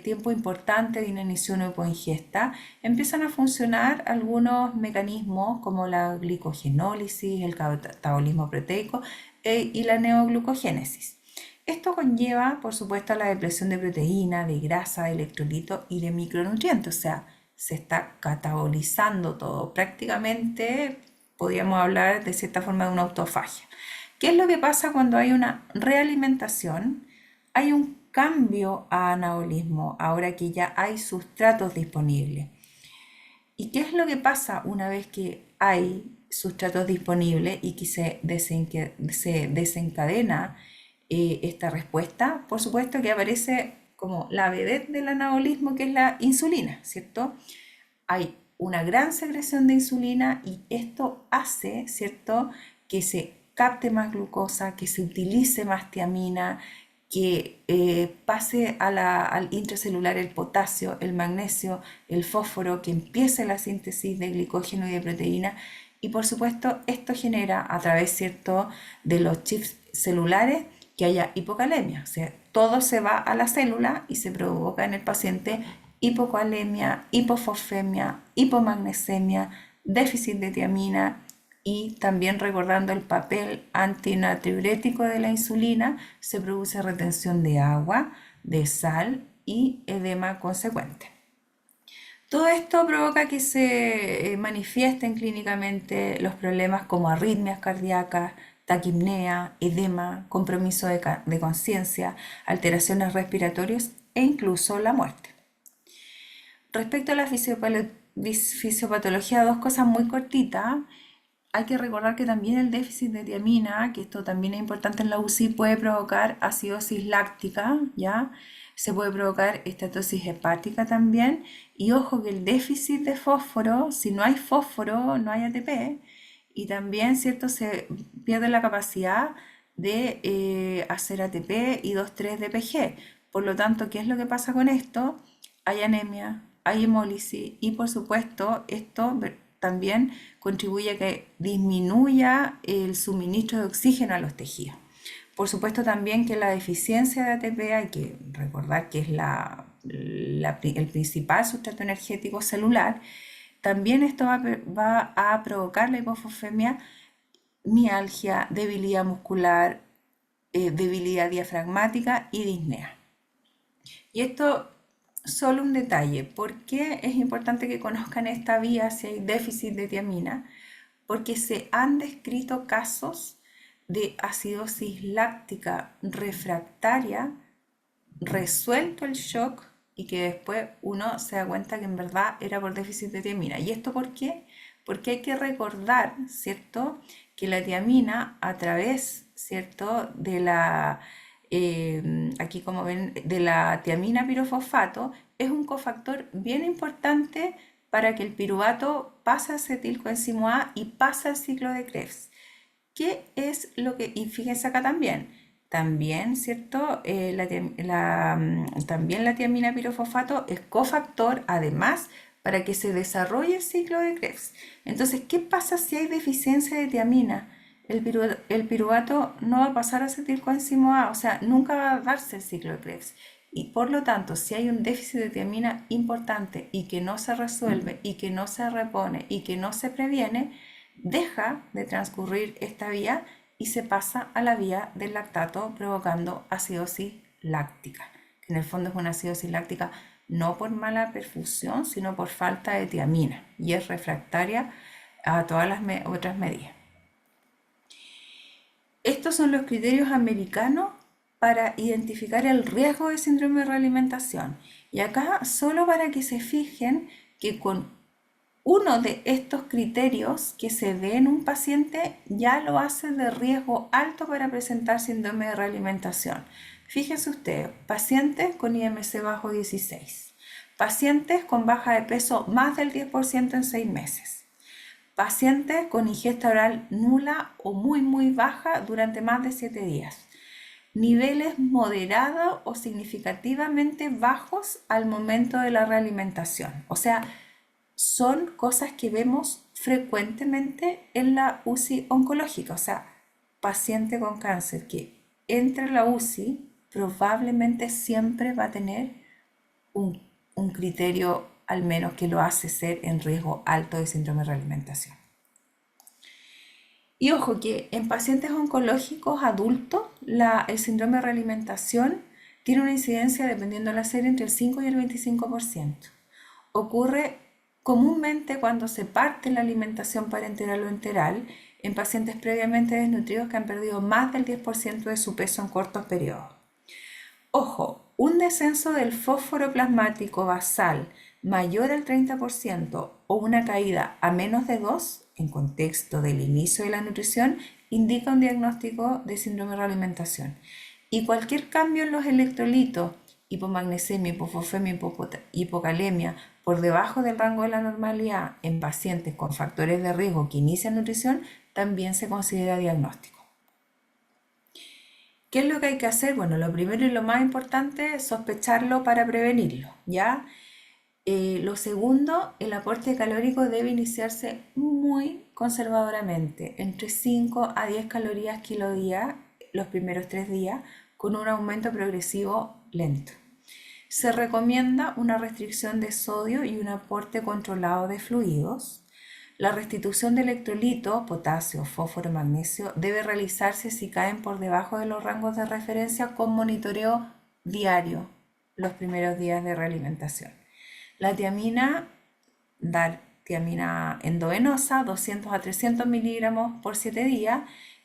tiempo importante de inanición o hipoingesta, empiezan a funcionar algunos mecanismos como la glicogenólisis, el catabolismo proteico y la neoglucogénesis. Esto conlleva, por supuesto, a la depresión de proteína, de grasa, de electrolitos y de micronutrientes, o sea, se está catabolizando todo. Prácticamente podríamos hablar de cierta forma de una autofagia. ¿Qué es lo que pasa cuando hay una realimentación? Hay un cambio a anabolismo, ahora que ya hay sustratos disponibles. ¿Y qué es lo que pasa una vez que hay sustratos disponibles y que se desencadena esta respuesta? Por supuesto que aparece como la vedette del anabolismo, que es la insulina, ¿cierto? Hay una gran secreción de insulina y esto hace, ¿cierto?, que se capte más glucosa, que se utilice más tiamina, que pase al intracelular el potasio, el magnesio, el fósforo, que empiece la síntesis de glicógeno y de proteína. Y por supuesto esto genera a través, ¿cierto?, de los chips celulares que haya hipocalemia. O sea, todo se va a la célula y se provoca en el paciente hipocalemia, hipofosfemia, hipomagnesemia, déficit de tiamina. Y también recordando el papel antinatriurético de la insulina, se produce retención de agua, de sal y edema consecuente. Todo esto provoca que se manifiesten clínicamente los problemas como arritmias cardíacas, taquipnea, edema, compromiso de conciencia, alteraciones respiratorias e incluso la muerte. Respecto a la fisiopatología, dos cosas muy cortitas. Hay que recordar que también el déficit de tiamina, que esto también es importante en la UCI, puede provocar acidosis láctica, ¿ya? Se puede provocar estatosis hepática también. Y ojo que el déficit de fósforo, si no hay fósforo, no hay ATP. Y también, ¿cierto? Se pierde la capacidad de hacer ATP y 2,3-DPG. Por lo tanto, ¿qué es lo que pasa con esto? Hay anemia, hay hemólisis y por supuesto esto también contribuye a que disminuya el suministro de oxígeno a los tejidos. Por supuesto también que la deficiencia de ATP, hay que recordar que es el principal sustrato energético celular. También esto va a provocar la hipofosfemia, mialgia, debilidad muscular, debilidad diafragmática y disnea. Y esto solo un detalle. ¿Por qué es importante que conozcan esta vía si hay déficit de tiamina? Porque se han descrito casos de acidosis láctica refractaria, resuelto el shock y que después uno se da cuenta que en verdad era por déficit de tiamina. ¿Y esto por qué? Porque hay que recordar, ¿cierto?, que la tiamina a través, ¿cierto?, de aquí como ven, de la tiamina pirofosfato, es un cofactor bien importante para que el piruvato pase a acetilcoenzimo A y pase al ciclo de Krebs. ¿Qué es lo que, y fíjense acá también, ¿cierto? También la tiamina pirofosfato es cofactor, además, para que se desarrolle el ciclo de Krebs. Entonces, ¿qué pasa si hay deficiencia de tiamina? El piruvato no va a pasar a acetilcoenzimo A, o sea, nunca va a darse el ciclo de Krebs. Y por lo tanto, si hay un déficit de tiamina importante y que no se resuelve y que no se repone y que no se previene, deja de transcurrir esta vía y se pasa a la vía del lactato provocando acidosis láctica, que en el fondo es una acidosis láctica no por mala perfusión, sino por falta de tiamina y es refractaria a todas las otras medidas. Estos son los criterios americanos para identificar el riesgo de síndrome de realimentación. Y acá solo para que se fijen que con uno de estos criterios que se ve en un paciente ya lo hace de riesgo alto para presentar síndrome de realimentación. Fíjense ustedes, pacientes con IMC bajo 16, pacientes con baja de peso más del 10% en 6 meses, pacientes con ingesta oral nula o muy baja durante más de 7 días, niveles moderados o significativamente bajos al momento de la realimentación. O sea, son cosas que vemos frecuentemente en la UCI oncológica. O sea, paciente con cáncer que entra a la UCI probablemente siempre va a tener un criterio al menos que lo hace ser en riesgo alto de síndrome de realimentación. Y ojo que en pacientes oncológicos adultos el síndrome de realimentación tiene una incidencia, dependiendo de la serie, entre el 5 y el 25%. Ocurre comúnmente cuando se parte la alimentación parenteral o enteral en pacientes previamente desnutridos que han perdido más del 10% de su peso en cortos periodos. Ojo, un descenso del fósforo plasmático basal mayor al 30% o una caída a menos de 2 en contexto del inicio de la nutrición indica un diagnóstico de síndrome de realimentación. Y cualquier cambio en los electrolitos, hipomagnesemia, hipofosfemia, hipocalemia, por debajo del rango de la normalidad en pacientes con factores de riesgo que inician nutrición, también se considera diagnóstico. ¿Qué es lo que hay que hacer? Bueno, lo primero y lo más importante es sospecharlo para prevenirlo, ¿ya? Lo segundo, el aporte calórico debe iniciarse muy conservadoramente, entre 5 a 10 calorías kilo día los primeros 3 días, con un aumento progresivo lento. Se recomienda una restricción de sodio y un aporte controlado de fluidos. La restitución de electrolitos, potasio, fósforo, magnesio, debe realizarse si caen por debajo de los rangos de referencia con monitoreo diario los primeros días de realimentación. La tiamina dar tiamina endovenosa, 200 a 300 miligramos por 7 días,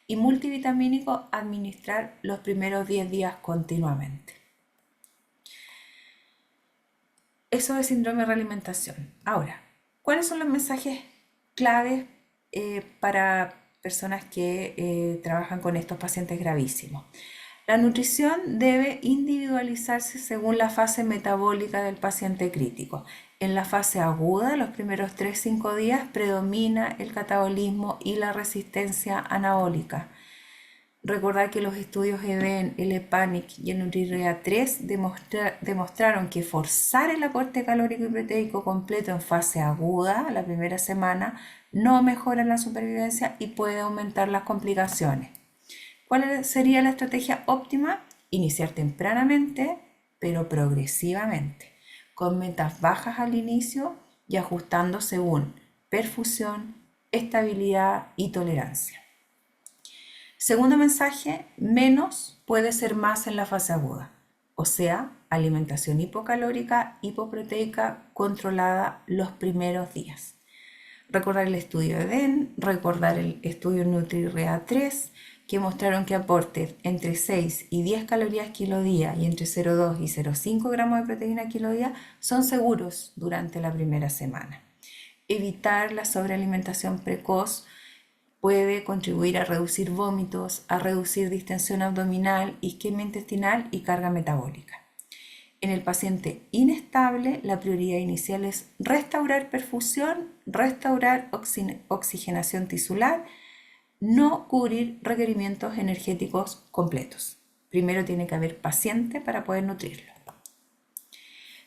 y multivitamínico administrar los primeros 10 días continuamente. Eso es síndrome de realimentación. Ahora, ¿cuáles son los mensajes claves para personas que trabajan con estos pacientes gravísimos? La nutrición debe individualizarse según la fase metabólica del paciente crítico. En la fase aguda, los primeros 3-5 días, predomina el catabolismo y la resistencia anabólica. Recordar que los estudios EDEN, el EPANIC y el Nutrirea 3 demostraron que forzar el aporte calórico y proteico completo en fase aguda, la primera semana, no mejora la supervivencia y puede aumentar las complicaciones. ¿Cuál sería la estrategia óptima? Iniciar tempranamente, pero progresivamente, con metas bajas al inicio y ajustando según perfusión, estabilidad y tolerancia. Segundo mensaje, menos puede ser más en la fase aguda, o sea, alimentación hipocalórica, hipoproteica controlada los primeros días. Recordar el estudio EDEN, recordar el estudio Nutrirea 3, que mostraron que aportes entre 6 y 10 calorías kilo día y entre 0,2 y 0,5 gramos de proteína kilo día son seguros durante la primera semana. Evitar la sobrealimentación precoz puede contribuir a reducir vómitos, a reducir distensión abdominal, isquemia intestinal y carga metabólica. En el paciente inestable, la prioridad inicial es restaurar perfusión, restaurar oxigenación tisular, no cubrir requerimientos energéticos completos. Primero tiene que haber paciente para poder nutrirlo.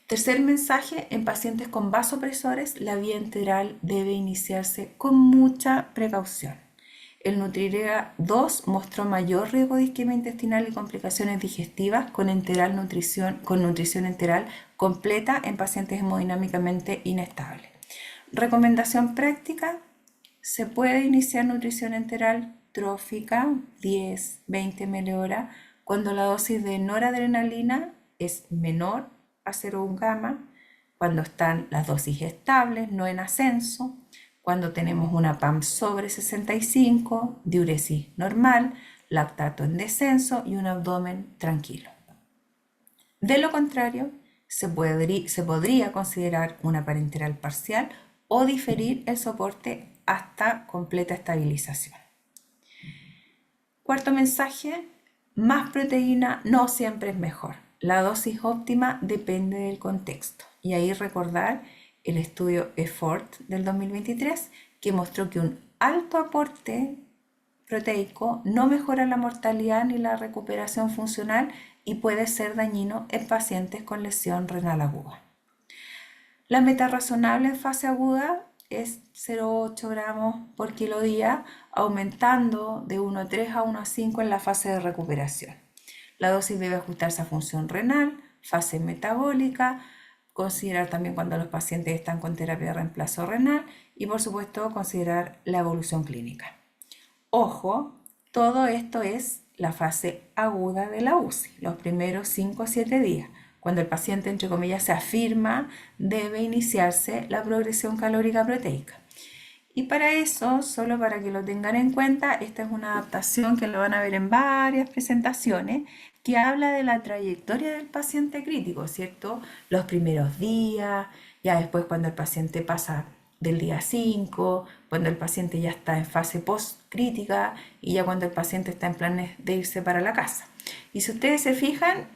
Tercer mensaje, en pacientes con vasopresores, la vía enteral debe iniciarse con mucha precaución. El Nutrirea 2 mostró mayor riesgo de isquemia intestinal y complicaciones digestivas con nutrición enteral completa en pacientes hemodinámicamente inestables. Recomendación práctica, se puede iniciar nutrición enteral trófica 10-20 ml cuando la dosis de noradrenalina es menor a 0,1 gamma, cuando están las dosis estables, no en ascenso, cuando tenemos una PAM sobre 65, diuresis normal, lactato en descenso y un abdomen tranquilo. De lo contrario, se podría considerar una parenteral parcial o diferir el soporte hasta completa estabilización. Cuarto mensaje, más proteína no siempre es mejor. La dosis óptima depende del contexto. Y ahí recordar el estudio EFFORT del 2023 que mostró que un alto aporte proteico no mejora la mortalidad ni la recuperación funcional y puede ser dañino en pacientes con lesión renal aguda. La meta razonable en fase aguda es 0,8 gramos por kilo día, aumentando de 1,3 a 1,5 en la fase de recuperación. La dosis debe ajustarse a función renal, fase metabólica, considerar también cuando los pacientes están con terapia de reemplazo renal y por supuesto considerar la evolución clínica. Ojo, todo esto es la fase aguda de la UCI, los primeros 5 o 7 días. Cuando el paciente, entre comillas, se afirma, debe iniciarse la progresión calórica proteica. Y para eso, solo para que lo tengan en cuenta, esta es una adaptación que lo van a ver en varias presentaciones, que habla de la trayectoria del paciente crítico, ¿cierto? Los primeros días, ya después cuando el paciente pasa del día 5, cuando el paciente ya está en fase post-crítica y ya cuando el paciente está en planes de irse para la casa. Y si ustedes se fijan,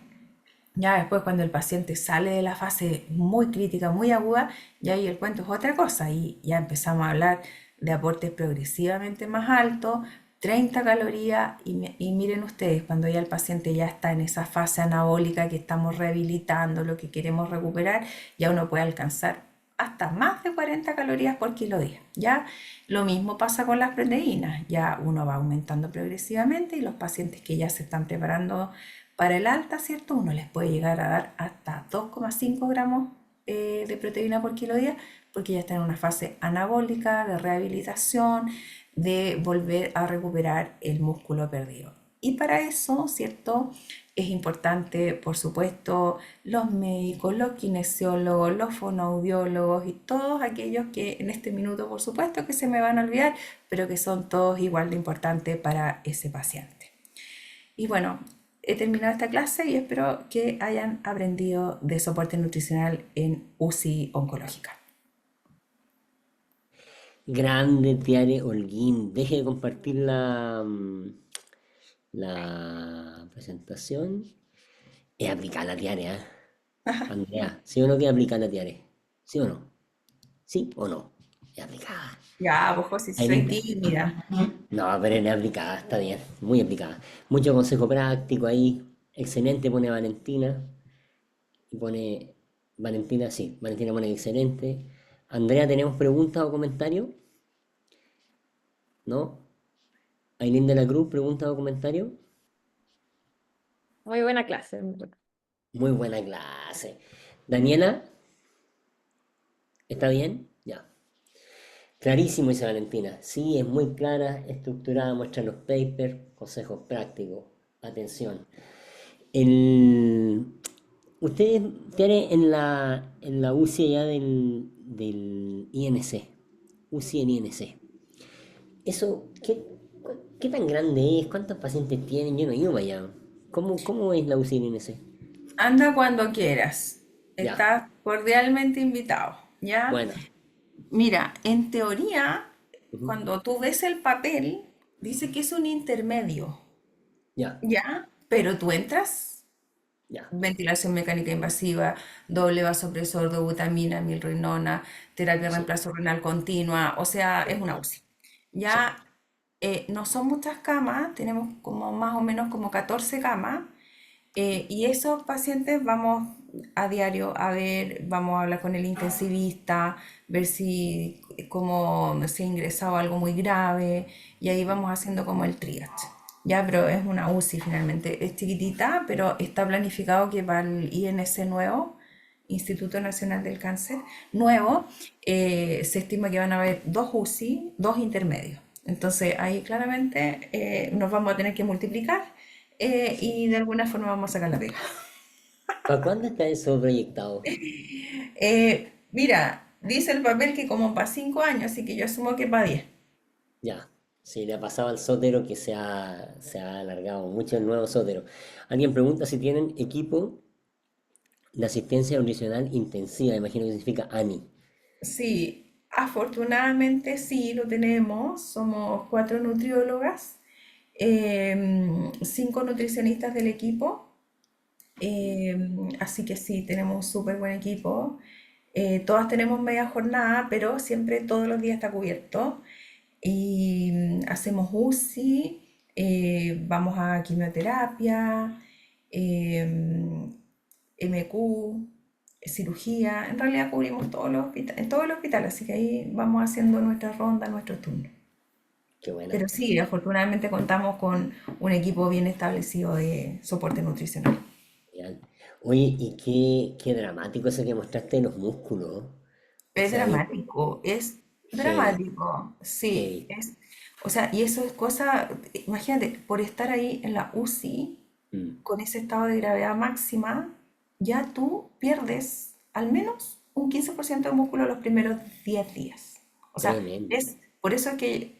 ya después cuando el paciente sale de la fase muy crítica, muy aguda, ya ahí el cuento es otra cosa y ya empezamos a hablar de aportes progresivamente más altos, 30 calorías y miren ustedes, cuando ya el paciente ya está en esa fase anabólica que estamos rehabilitando, lo que queremos recuperar, ya uno puede alcanzar hasta más de 40 calorías por kilo día. Ya lo mismo pasa con las proteínas, ya uno va aumentando progresivamente y los pacientes que ya se están preparando para el alta, ¿cierto? Uno les puede llegar a dar hasta 2,5 gramos de proteína por kilo día porque ya está en una fase anabólica de rehabilitación, de volver a recuperar el músculo perdido. Y para eso, ¿cierto? Es importante, por supuesto, los médicos, los kinesiólogos, los fonoaudiólogos y todos aquellos que en este minuto, por supuesto, que se me van a olvidar, pero que son todos igual de importantes para ese paciente. Y bueno, he terminado esta clase y espero que hayan aprendido de soporte nutricional en UCI oncológica. Grande Tiare Holguín. Deje de compartir la presentación. Es aplicar la Tiare, ¿ah? Andrea, ¿sí o no que aplicar la Tiare? ¿Sí o no? ¿Sí o no? Es aplicada. Ya, pues José, si Ahí soy mismo. tímida. No, pero es aplicada, está bien. Muy aplicada. Mucho consejo práctico ahí. Excelente pone Valentina. Y pone Valentina, sí. Valentina pone excelente. Andrea, ¿tenemos preguntas o comentarios? ¿No? Ailín de la Cruz, pregunta o comentario. Muy buena clase, en verdad. Muy buena clase. Daniela, ¿está bien? Ya. Clarísimo, dice Valentina. Sí, es muy clara, estructurada, muestra los papers, consejos prácticos. Atención. El... Ustedes tienen en la UCI ya del INC. UCI en INC. Eso, ¿qué tan grande es? ¿Cuántos pacientes tienen? Yo no he ido para allá. ¿Cómo es la UCI en INC? Anda cuando quieras. Ya. Estás cordialmente invitado, ¿ya? Bueno. Mira, en teoría, Ujú. cuando tú ves el papel, dice que es un intermedio, Ya, ¿ya? Pero tú entras, ya. ventilación mecánica invasiva, doble vasopresor, dobutamina, milrinona, terapia de Sí, reemplazo renal continua, o sea, es una UCI. sí. Ya no son muchas camas, tenemos como más o menos como 14 camas. Y esos pacientes vamos a diario a ver, vamos a hablar con el intensivista, ver si como se ha ingresado algo muy grave y ahí vamos haciendo como el triage. Ya, pero es una UCI finalmente, es chiquitita, pero está planificado que para el INC nuevo, Instituto Nacional del Cáncer nuevo, se estima que van a haber dos UCI, dos intermedios. Entonces ahí claramente nos vamos a tener que multiplicar y de alguna forma vamos a sacar la pega. ¿Para cuándo está eso proyectado? Mira, dice el papel que como para 5 años, así que yo asumo que para 10. Ya. Sí, le ha pasado al sótero que se ha alargado mucho el nuevo sótero. Alguien pregunta si tienen equipo de asistencia nutricional intensiva, imagino que significa ANI. Sí, afortunadamente sí lo tenemos. Somos 4 nutriólogas, 5 nutricionistas del equipo. Así que sí, tenemos un súper buen equipo. Todas tenemos media jornada, pero siempre todos los días está cubierto. Y hacemos UCI, vamos a quimioterapia, MQ, cirugía. En realidad cubrimos todos los en todo el hospital, así que ahí vamos haciendo nuestra ronda, nuestros turnos. Qué buena. Pero sí, afortunadamente contamos con un equipo bien establecido de soporte nutricional. Genial. Oye, y qué dramático eso que mostraste de los músculos. O sea, Es heavy, dramático, sí, heavy. o sea, y eso es cosa, imagínate, por estar ahí en la UCI, Mm, con ese estado de gravedad máxima, ya tú pierdes al menos un 15% de músculo los primeros 10 días. O sea, tremendo. es por eso que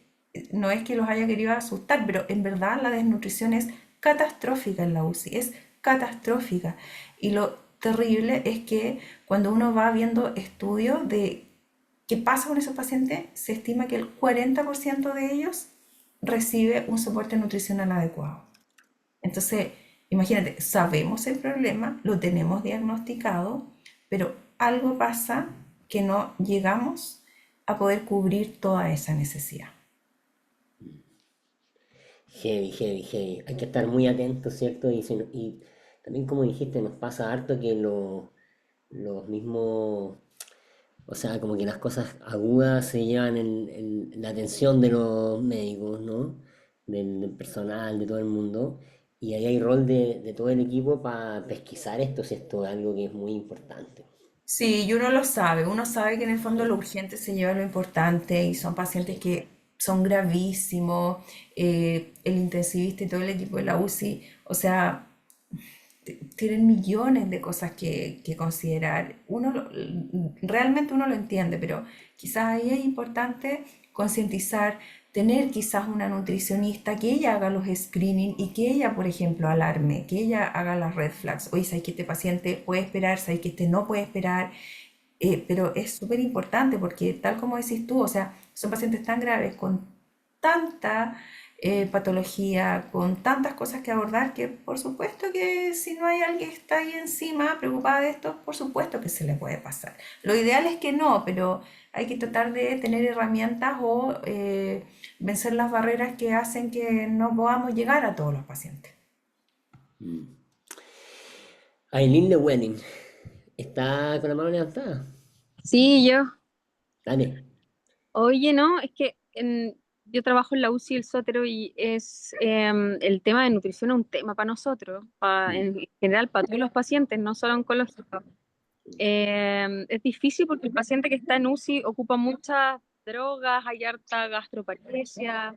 no es que los haya querido asustar, pero en verdad la desnutrición es catastrófica en la UCI, es catastrófica. Y lo terrible es que cuando uno va viendo estudios de qué pasa con esos pacientes, se estima que el 40% de ellos recibe un soporte nutricional adecuado. Entonces, imagínate, sabemos el problema, lo tenemos diagnosticado, pero algo pasa que no llegamos a poder cubrir toda esa necesidad. Heavy, heavy, heavy. Hay que estar muy atentos, ¿cierto? Y también como dijiste, nos pasa harto que los mismos, o sea, como que las cosas agudas se llevan la atención de los médicos, ¿no? Del personal, de todo el mundo. Y ahí hay rol de todo el equipo para pesquisar esto, si esto es algo que es muy importante. Sí, y uno lo sabe, uno sabe que en el fondo lo urgente se lleva lo importante y son pacientes Sí, que son gravísimos, el intensivista y todo el equipo de la UCI, o sea, tienen millones de cosas que considerar. Realmente uno lo entiende, pero quizás ahí es importante concientizar, tener quizás una nutricionista que ella haga los screening y que ella, por ejemplo, alarme, que ella haga las red flags. Oye, sabes que este paciente puede esperar, sabes que este no puede esperar, pero es súper importante porque tal como decís tú, o sea, son pacientes tan graves con tanta patología, con tantas cosas que abordar, que por supuesto que si no hay alguien que está ahí encima preocupada de esto, por supuesto que se le puede pasar. Lo ideal es que no, pero hay que tratar de tener herramientas o vencer las barreras que hacen que no podamos llegar a todos los pacientes. Mm. Aileen Lewelling, ¿está con la mano levantada? Sí, yo. Dale. Oye, no, es que yo trabajo en la UCI El Sótero y es el tema de nutrición es un tema para nosotros, Mm. en general para todos los pacientes, no solo oncológicos. Es difícil porque el paciente que está en UCI ocupa muchas drogas, hay harta gastroparesia.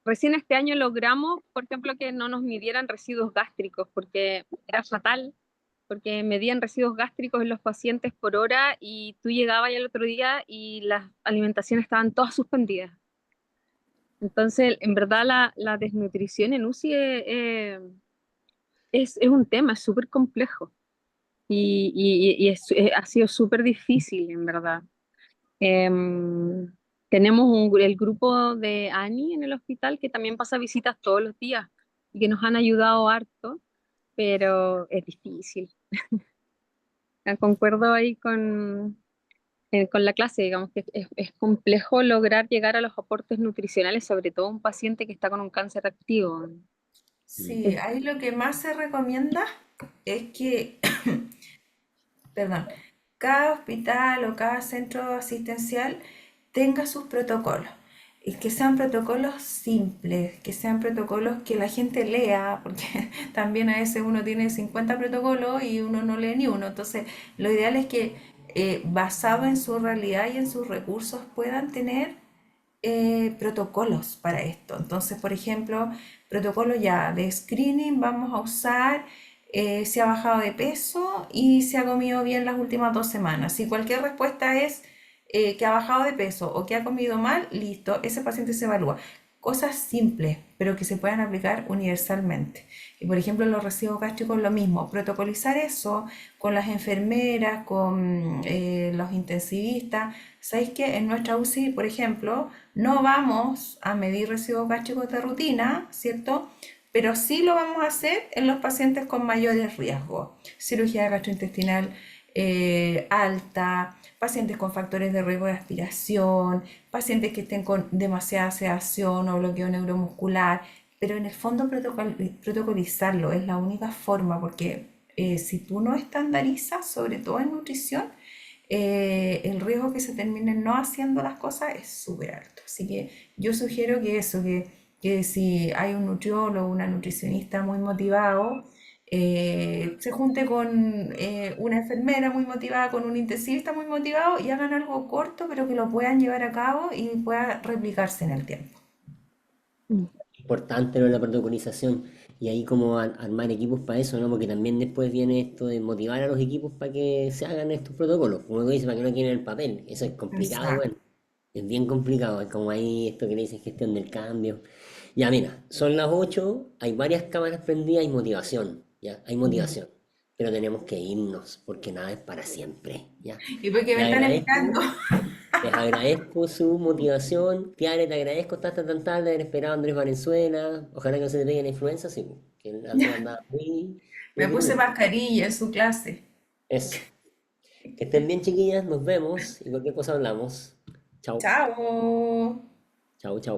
Recién este año logramos, por ejemplo, que no nos midieran residuos gástricos, porque era fatal, porque medían residuos gástricos en los pacientes por hora y tú llegabas ya el otro día y las alimentaciones estaban todas suspendidas. Entonces, en verdad, la desnutrición en UCI es un tema, es súper complejo y ha sido súper difícil, en verdad. Em, tenemos el grupo de Ani en el hospital que también pasa visitas todos los días y que nos han ayudado harto, pero es difícil. Concuerdo ahí con la clase, digamos que es complejo lograr llegar a los aportes nutricionales, sobre todo un paciente que está con un cáncer activo. Mm. Sí, ahí lo que más se recomienda es que perdón, cada hospital o cada centro asistencial tenga sus protocolos. Y que sean protocolos simples, que sean protocolos que la gente lea, porque también a veces uno tiene 50 protocolos y uno no lee ni uno. Entonces, lo ideal es que basado en su realidad y en sus recursos puedan tener protocolos para esto. Entonces, por ejemplo, protocolo ya de screening vamos a usar si ha bajado de peso y si ha comido bien las últimas 2 semanas. Si cualquier respuesta es que ha bajado de peso o que ha comido mal, listo, ese paciente se evalúa. Cosas simples, pero que se puedan aplicar universalmente. Y por ejemplo, los residuos gástricos, lo mismo, protocolizar eso con las enfermeras, con los intensivistas. ¿Sabéis que en nuestra UCI, por ejemplo, no vamos a medir residuos gástricos de rutina, ¿cierto? Pero sí lo vamos a hacer en los pacientes con mayores riesgos. Cirugía gastrointestinal alta, pacientes con factores de riesgo de aspiración, pacientes que estén con demasiada sedación o bloqueo neuromuscular, pero en el fondo protocolizarlo es la única forma porque si tú no estandarizas, sobre todo en nutrición, el riesgo que se terminen no haciendo las cosas es súper alto. Así que yo sugiero que eso, que si hay un nutriólogo, una nutricionista muy motivado, se junte con una enfermera muy motivada, con un intensivista muy motivado y hagan algo corto, pero que lo puedan llevar a cabo y pueda replicarse en el tiempo. Mm. Importante lo de la protocolización y ahí como armar equipos para eso, ¿no? Porque también después viene esto de motivar a los equipos para que se hagan estos protocolos, como tú dices, para que no queden en el papel. Eso es complicado Exacto. igual. Es bien complicado, es como ahí esto que le dicen gestión del cambio. Ya mira, son las 8, hay varias cámaras prendidas, hay motivación, ¿ya? Hay motivación. Pero tenemos que irnos porque nada es para siempre, ¿ya? Y porque me Les están esperando. agradezco. Les agradezco su motivación. Tiare, te agradezco tan tarde de haber esperado a Andrés Valenzuela. Ojalá que no se te pegue la influenza, sí, que el Andrés andaba muy Me puse deprimido. mascarilla en su clase. Eso. Que estén bien, chiquillas. Nos vemos y cualquier cosa hablamos. Chao. Chao. Chao, chao.